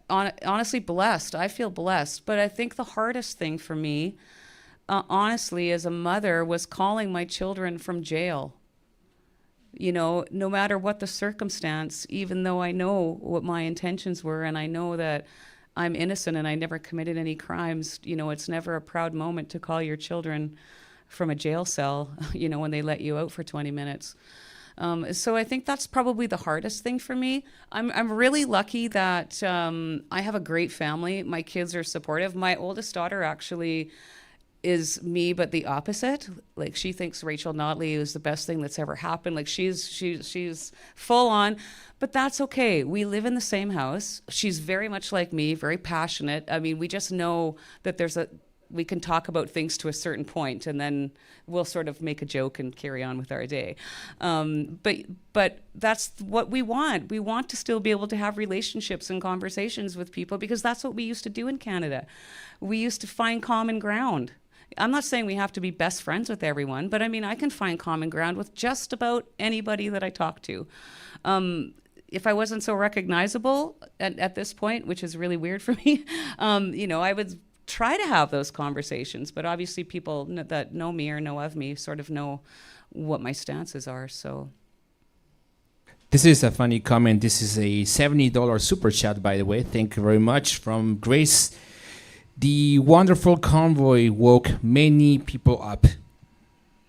honestly blessed. I feel blessed. But I think the hardest thing for me, honestly, as a mother, was calling my children from jail. No matter what the circumstance, even though I know what my intentions were and I know that I'm innocent and I never committed any crimes, it's never a proud moment to call your children from a jail cell, when they let you out for 20 minutes. So I think that's probably the hardest thing for me. I'm really lucky that I have a great family. My kids are supportive. My oldest daughter actually is me, but the opposite. Like, she thinks Rachel Notley is the best thing that's ever happened. Like, she's full on, but that's okay. We live in the same house. She's very much like me, very passionate. I mean, we just know that we can talk about things to a certain point, and then we'll sort of make a joke and carry on with our day. But that's what we want. We want to still be able to have relationships and conversations with people, because that's what we used to do in Canada. We used to find common ground. I'm not saying we have to be best friends with everyone, but I mean, I can find common ground with just about anybody that I talk to. If I wasn't so recognizable at this point, which is really weird for me, I would try to have those conversations. But obviously people that know me or know of me sort of know what my stances are, so. This is a funny comment. This is a $70 super chat, by the way. Thank you very much, from Grace. The wonderful convoy woke many people up.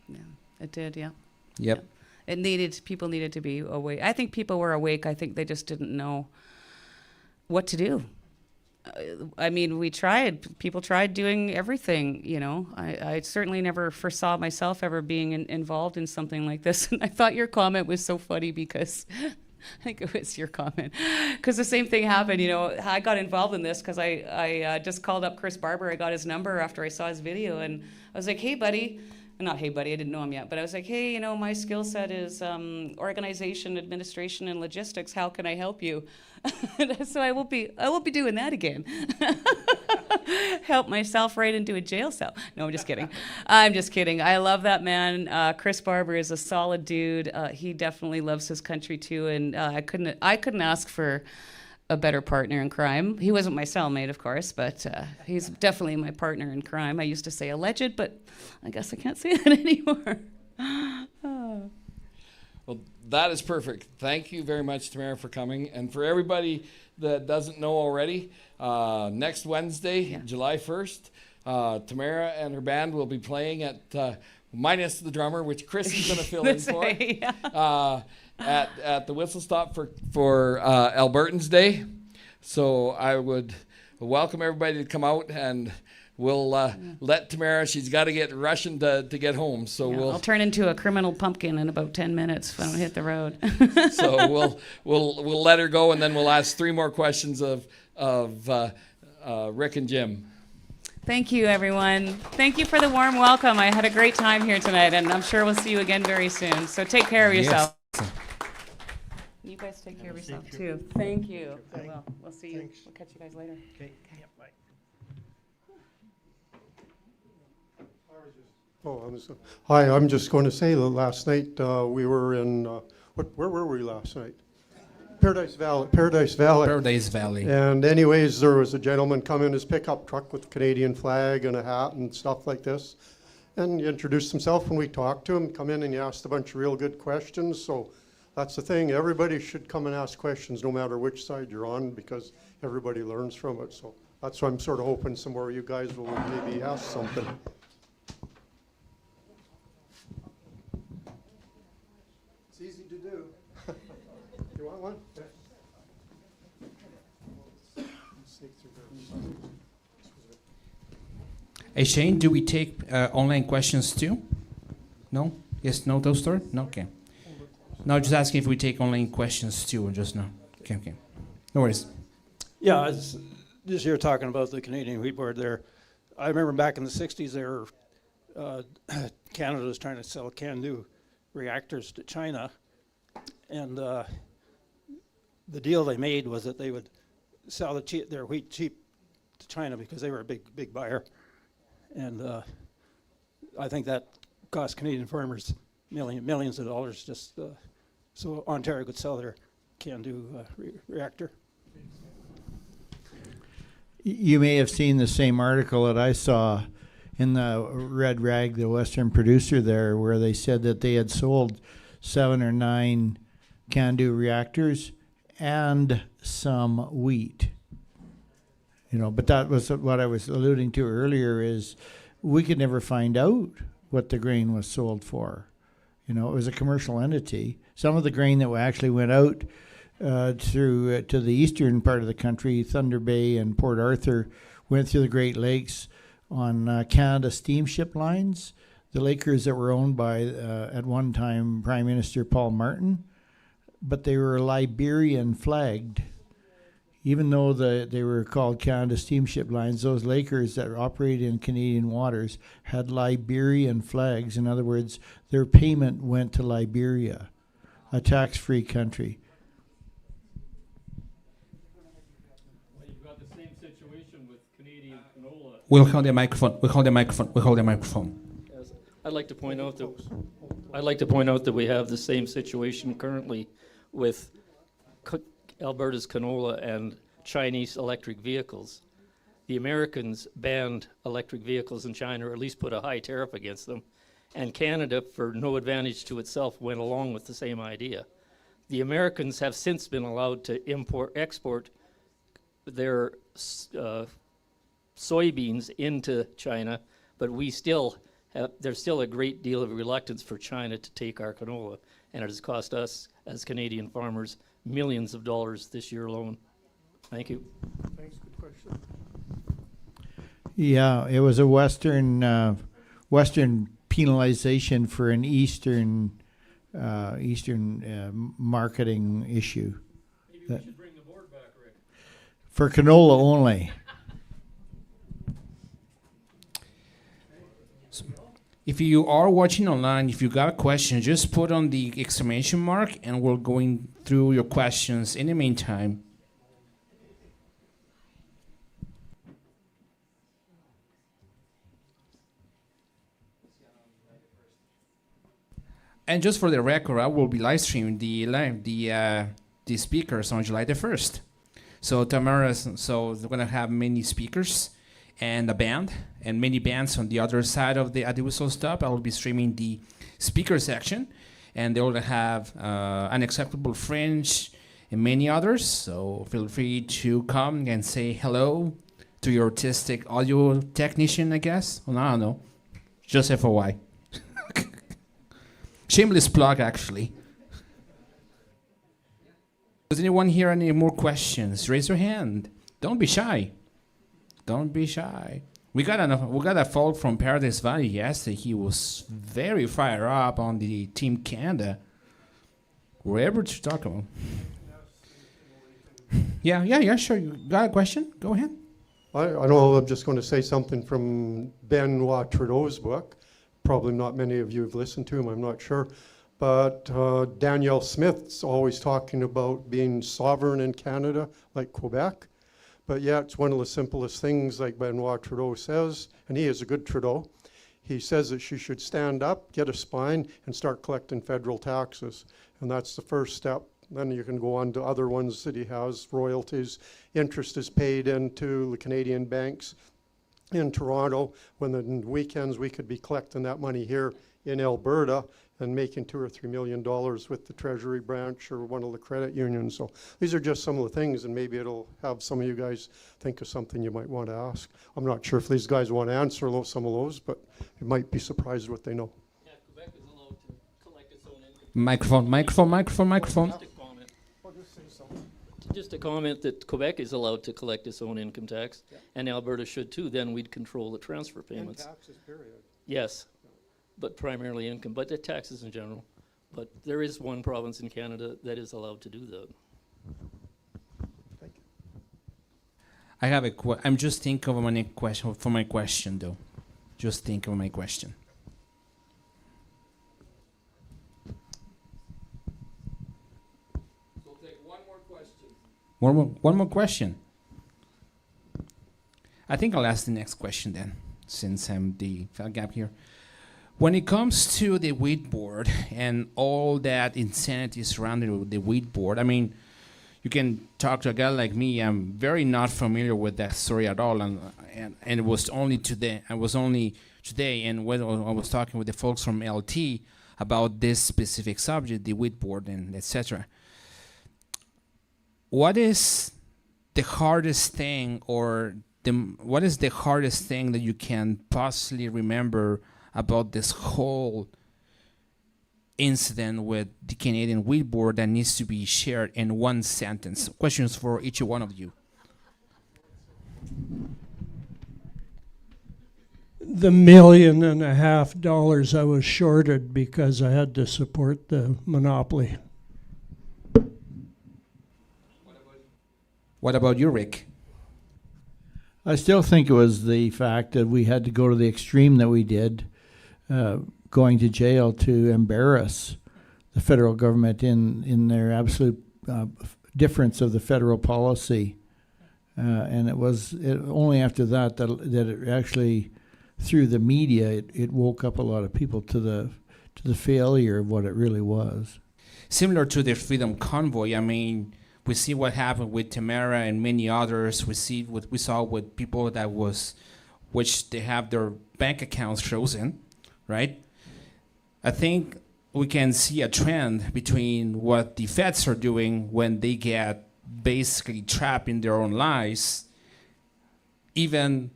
Yeah, it did, yeah. Yep. Yeah. People needed to be awake. I think people were awake. I think they just didn't know what to do. I mean, people tried doing everything, I certainly never foresaw myself ever being involved in something like this. And I thought your comment was so funny because I think it was your comment. Because the same thing happened, you know, I got involved in this because I just called up Chris Barber. I got his number after I saw his video, and I was like, hey, buddy. Not hey, buddy, I didn't know him yet, but I was like, hey, you know, my skill set is organization, administration, and logistics. How can I help you? So I won't be doing that again. Help myself right into a jail cell. No, I'm just kidding. I'm just kidding. I love that man. Chris Barber is a solid dude. He definitely loves his country too, and I couldn't ask for a better partner in crime. He wasn't my cellmate, of course, but he's definitely my partner in crime. I used to say alleged, but I guess I can't say that anymore. Oh. Well, that is perfect. Thank you very much, Tamara, for coming. And for everybody that doesn't know already, next Wednesday, July 1st, Tamara and her band will be playing at, minus the drummer, which Chris is going to fill in for. Yeah. At the Whistle Stop for Albertans Day. So I would welcome everybody to come out, and we'll let Tamara, she's got to get rushing to get home. So I'll turn into a criminal pumpkin in about 10 minutes if I don't hit the road. So we'll let her go, and then we'll ask 3 more questions of Rick and Jim. Thank you, everyone. Thank you for the warm welcome. I had a great time here tonight, and I'm sure we'll see you again very soon. So take care of yourself. Yes. You guys take care of yourself too. Thank you. I will. We'll see you. Thanks. We'll catch you guys later. Okay. Yeah, bye. Hi, I'm just going to say that last night we were in, where were we last night? Paradise Valley. Paradise Valley. And anyways, there was a gentleman come in his pickup truck with Canadian flag and a hat and stuff like this. And he introduced himself, and we talked to him, come in and he asked a bunch of real good questions. So that's the thing, everybody should come and ask questions no matter which side you're on, because everybody learns from it. So that's why I'm sort of hoping some more of you guys will maybe ask something. It's easy to do. You want one? Hey, Shane, do we take online questions too? No? Yes, no, Toaster? No? Okay. No, just asking if we take online questions too, or just no. Okay. No worries. Yeah, I was just here talking about the Canadian Wheat Board there. I remember back in the 60s, Canada was trying to sell can-do reactors to China. And the deal they made was that they would sell their wheat cheap to China because they were a big buyer. And I think that cost Canadian farmers millions of dollars just so Ontario could sell their can-do reactor. You may have seen the same article that I saw in the Red Rag, the Western producer there, where they said that they had sold 7 or 9 can-do reactors and some wheat. You know, but that was what I was alluding to earlier, is we could never find out what the grain was sold for. You know, it was a commercial entity. Some of the grain that actually went out through to the eastern part of the country, Thunder Bay and Port Arthur, went through the Great Lakes on Canada steamship lines, the Lakers that were owned by, at one time, Prime Minister Paul Martin, but they were Liberian flagged. Even though they were called Canada steamship lines, those Lakers that operated in Canadian waters had Liberian flags. In other words, their payment went to Liberia, a tax-free country. Well, you've got the same situation with Canadian canola. We'll hold the microphone. Yes, I'd like to point out that we have the same situation currently with Alberta's canola and Chinese electric vehicles. The Americans banned electric vehicles in China, or at least put a high tariff against them. And Canada, for no advantage to itself, went along with the same idea. The Americans have since been allowed to export their soybeans into China, but there's still a great deal of reluctance for China to take our canola, and it has cost us, as Canadian farmers, millions of dollars this year alone. Thank you. Thanks, good question. Yeah, it was a Western penalization for an Eastern Eastern marketing issue. Maybe we should bring the board back, Rick. For canola only. If you are watching online, if you got a question, just put on the exclamation mark and we're going through your questions in the meantime. And just for the record, I will be live streaming the speakers on July the 1st. So Tamara, so we're gonna have many speakers and a band, and many bands on the other side of the Whistle Stop. I will be streaming the speaker section, and they will have Unacceptable Fringe and many others. So feel free to come and say hello to your artistic audio technician, I guess. Well, I don't know, just FYI. Shameless plug, actually. Does anyone hear any more questions? Raise your hand. Don't be shy. Don't be shy. We got a folk from Paradise Valley yesterday. He was very fired up on the Team Canada. We're able to talk about. Yeah, sure. You got a question? Go ahead. I know I'm just going to say something from Benoit Trudeau's book. Probably not many of you have listened to him, I'm not sure. But Danielle Smith's always talking about being sovereign in Canada, like Quebec. But yeah, it's one of the simplest things, like Benoit Trudeau says, and he is a good Trudeau. He says that she should stand up, get a spine, and start collecting federal taxes. And that's the first step. Then you can go on to other ones that he has, royalties. Interest is paid into the Canadian banks in Toronto. When the weekends we could be collecting that money here in Alberta and making $2 or $3 million with the Treasury branch or one of the credit unions. So these are just some of the things, and maybe it'll have some of you guys think of something you might want to ask. I'm not sure if these guys want to answer some of those, but you might be surprised what they know. Yeah, Quebec is allowed to collect its own income. Microphone. Just a comment that Quebec is allowed to collect its own income tax, and Alberta should too. Then we'd control the transfer payments. And taxes, period. Yes, but primarily income, but the taxes in general. But there is one province in Canada that is allowed to do that. Thank you. I have I'm just thinking of my question for my question though. Just think of my question. So take one more question. One more question. I think I'll ask the next question then, since I'm the fell gap here. When it comes to the wheat board and all that insanity surrounding the wheat board, I mean, you can talk to a guy like me. I'm very not familiar with that story at all, and it was only today. And when I was talking with the folks from LT about this specific subject, the wheat board and etc. What is the hardest thing, what is the hardest thing that you can possibly remember about this whole incident with the Canadian wheat board that needs to be shared in one sentence? Questions for each one of you. The $1.5 million I was shorted because I had to support the monopoly. What about you, Rick? I still think it was the fact that we had to go to the extreme that we did, going to jail to embarrass the federal government in their absolute difference of the federal policy. And it was only after that it actually, through the media, it woke up a lot of people to the failure of what it really was. Similar to the Freedom Convoy, I mean, we see what happened with Tamara and many others. We see what we saw with people which they have their bank accounts frozen, right? I think we can see a trend between what the feds are doing when they get basically trapped in their own lies, even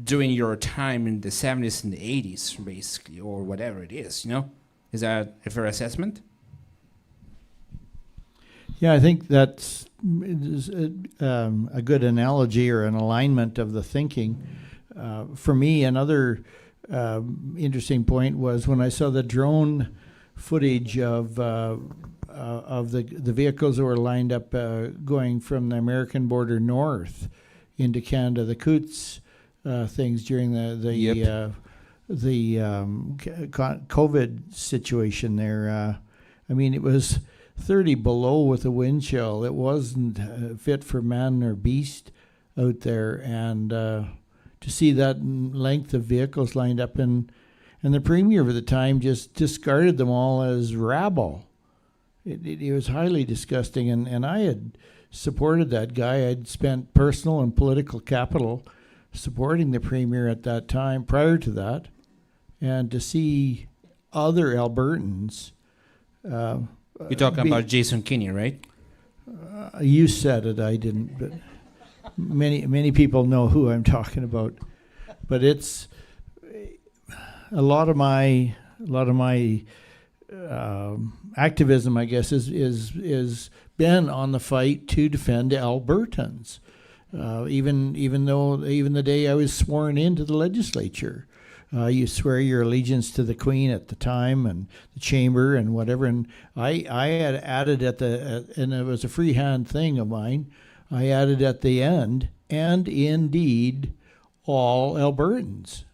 during your time in the 70s and the 80s, basically, or whatever it is, you know? Is that a fair assessment? Yeah, I think that's a good analogy or an alignment of the thinking. For me, another interesting point was when I saw the drone footage of the vehicles that were lined up going from the American border north into Canada, the Coots things during the COVID situation there. I mean, it was 30 below with a wind chill. It wasn't fit for man or beast out there, and to see that length of vehicles lined up, and the Premier of the time just discarded them all as rabble. It was highly disgusting, and I had supported that guy. I'd spent personal and political capital supporting the Premier at that time, prior to that, and to see other Albertans. You're talking about Jason Kenney, right? You said it, I didn't, but many people know who I'm talking about. But it's a lot of my activism, I guess, is been on the fight to defend Albertans. Even the day I was sworn into the legislature, you swear your allegiance to the Queen at the time and the Chamber and whatever. And I had added and it was a freehand thing of mine. I added at the end, and indeed, all Albertans.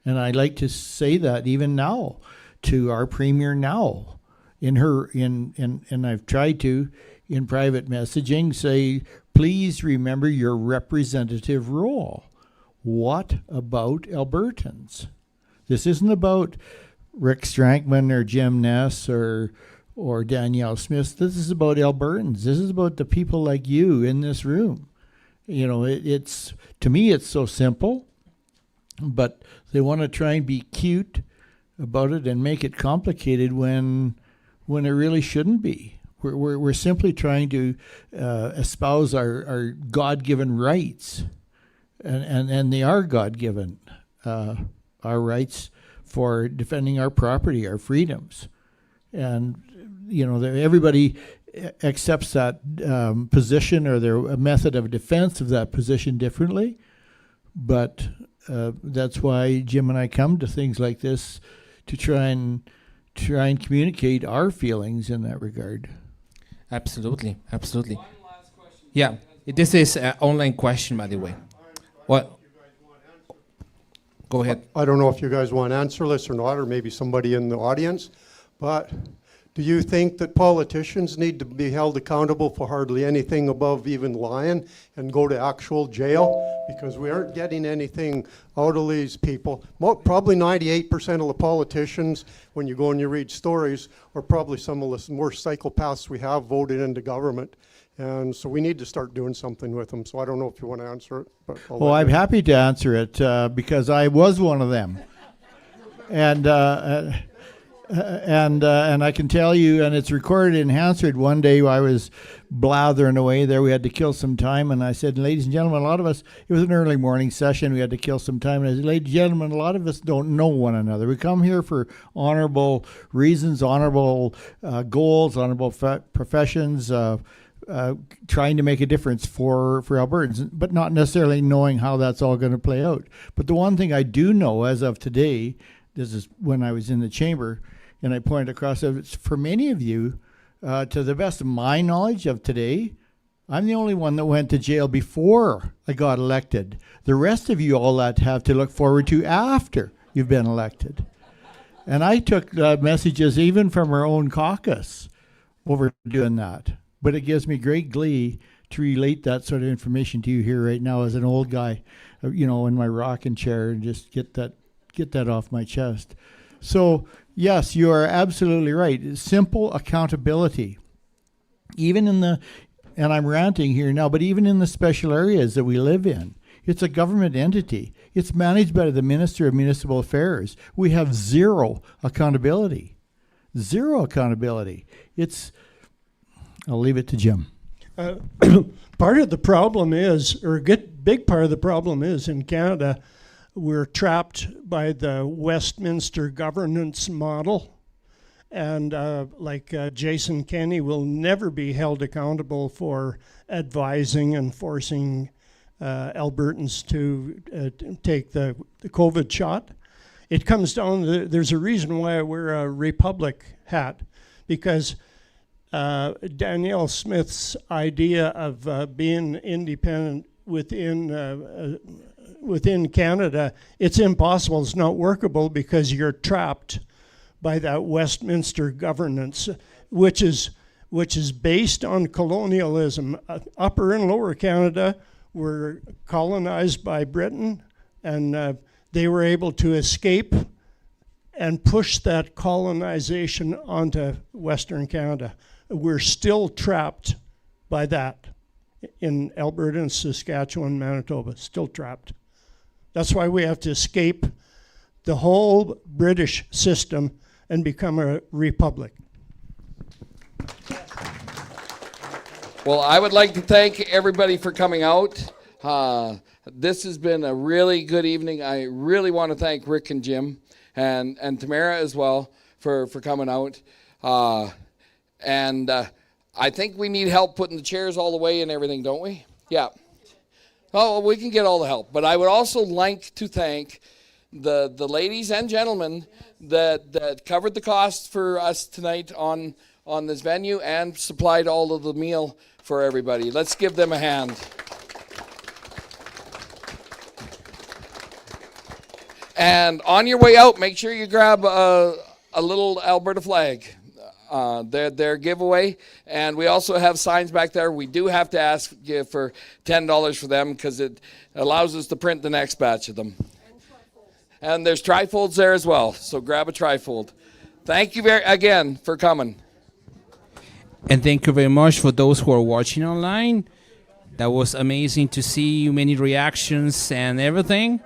And I like to say that even now to our Premier now, and I've tried to, in private messaging, say, please remember your representative role. What about Albertans? This isn't about Rick Strankman or Jim Ness or Danielle Smith. This is about Albertans. This is about the people like you in this room. You know, it's to me it's so simple, but they want to try and be cute about it and make it complicated when it really shouldn't be. We're simply trying to espouse our God-given rights, and they are God-given, our rights for defending our property, our freedoms, and you know everybody accepts that position or their method of defense of that position differently, but that's why Jim and I come to things like this to try and communicate our feelings in that regard. Absolutely. One last question. Yeah, this is an online question, by the way. What? Go ahead. I don't know if you guys want to answer this or not, or maybe somebody in the audience, but do you think that politicians need to be held accountable for hardly anything above even lying and go to actual jail? Because we aren't getting anything out of these people. Probably 98% of the politicians, when you go and you read stories, are probably some of the worst psychopaths we have voted into government. And so we need to start doing something with them. So I don't know if you want to answer it. But well, I'm happy to answer it because I was one of them. And I can tell you, and it's recorded in Hansard, one day I was blathering away there. We had to kill some time, and I said, ladies and gentlemen, a lot of us, it was an early morning session, we had to kill some time, and I said, ladies and gentlemen, a lot of us don't know one another. We come here for honorable reasons, honorable goals, honorable professions, trying to make a difference for Albertans, but not necessarily knowing how that's all going to play out. But the one thing I do know as of today, this is when I was in the chamber, and I pointed across, for many of you, to the best of my knowledge of today, I'm the only one that went to jail before I got elected. The rest of you all that have to look forward to after you've been elected. And I took messages even from our own caucus over doing that. But it gives me great glee to relate that sort of information to you here right now as an old guy, you know, in my rocking chair, and just get that off my chest. So, yes, you are absolutely right. Simple accountability. Even and I'm ranting here now, but even in the special areas that we live in, it's a government entity. It's managed by the Minister of Municipal Affairs. We have zero accountability. Zero accountability. I'll leave it to Jim. Part of the problem is, or a big part of the problem is, in Canada, we're trapped by the Westminster governance model. And Jason Kenney will never be held accountable for advising and forcing Albertans to take the COVID shot. it comes down to, there's a reason why I wear a Republic hat, because Danielle Smith's idea of being independent within Canada, it's impossible, it's not workable, because you're trapped by that Westminster governance, which is based on colonialism. Upper and Lower Canada were colonized by Britain, and they were able to escape and push that colonization onto Western Canada. We're still trapped by that in Alberta and Saskatchewan, Manitoba, still trapped. That's why we have to escape the whole British system and become a republic. Well, I would like to thank everybody for coming out. This has been a really good evening. I really want to thank Rick and Jim and Tamara as well for coming out. I think we need help putting the chairs all the way and everything, don't we? Yeah. Oh, we can get all the help. But I would also like to thank the ladies and gentlemen that covered the cost for us tonight on this venue and supplied all of the meal for everybody. Let's give them a hand. And on your way out, make sure you grab a little Alberta flag. Their giveaway, and we also have signs back there. We do have to ask you for $10 for them because it allows us to print the next batch of them. And there's trifolds there as well, so grab a trifold. Thank you again for coming. And thank you very much for those who are watching online. That was amazing to see many reactions and everything.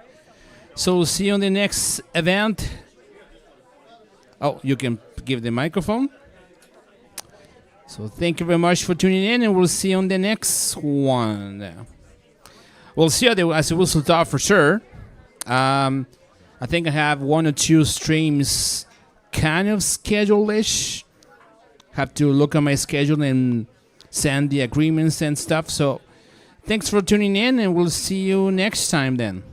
So we'll see you on the next event. Oh, you can give the microphone. So thank you very much for tuning in, and we'll see you on the next one. We'll see you at the Whistle Top for sure. I think I have 1 or 2 streams kind of scheduled-ish. Have to look at my schedule and send the agreements and stuff. So thanks for tuning in, and we'll see you next time then.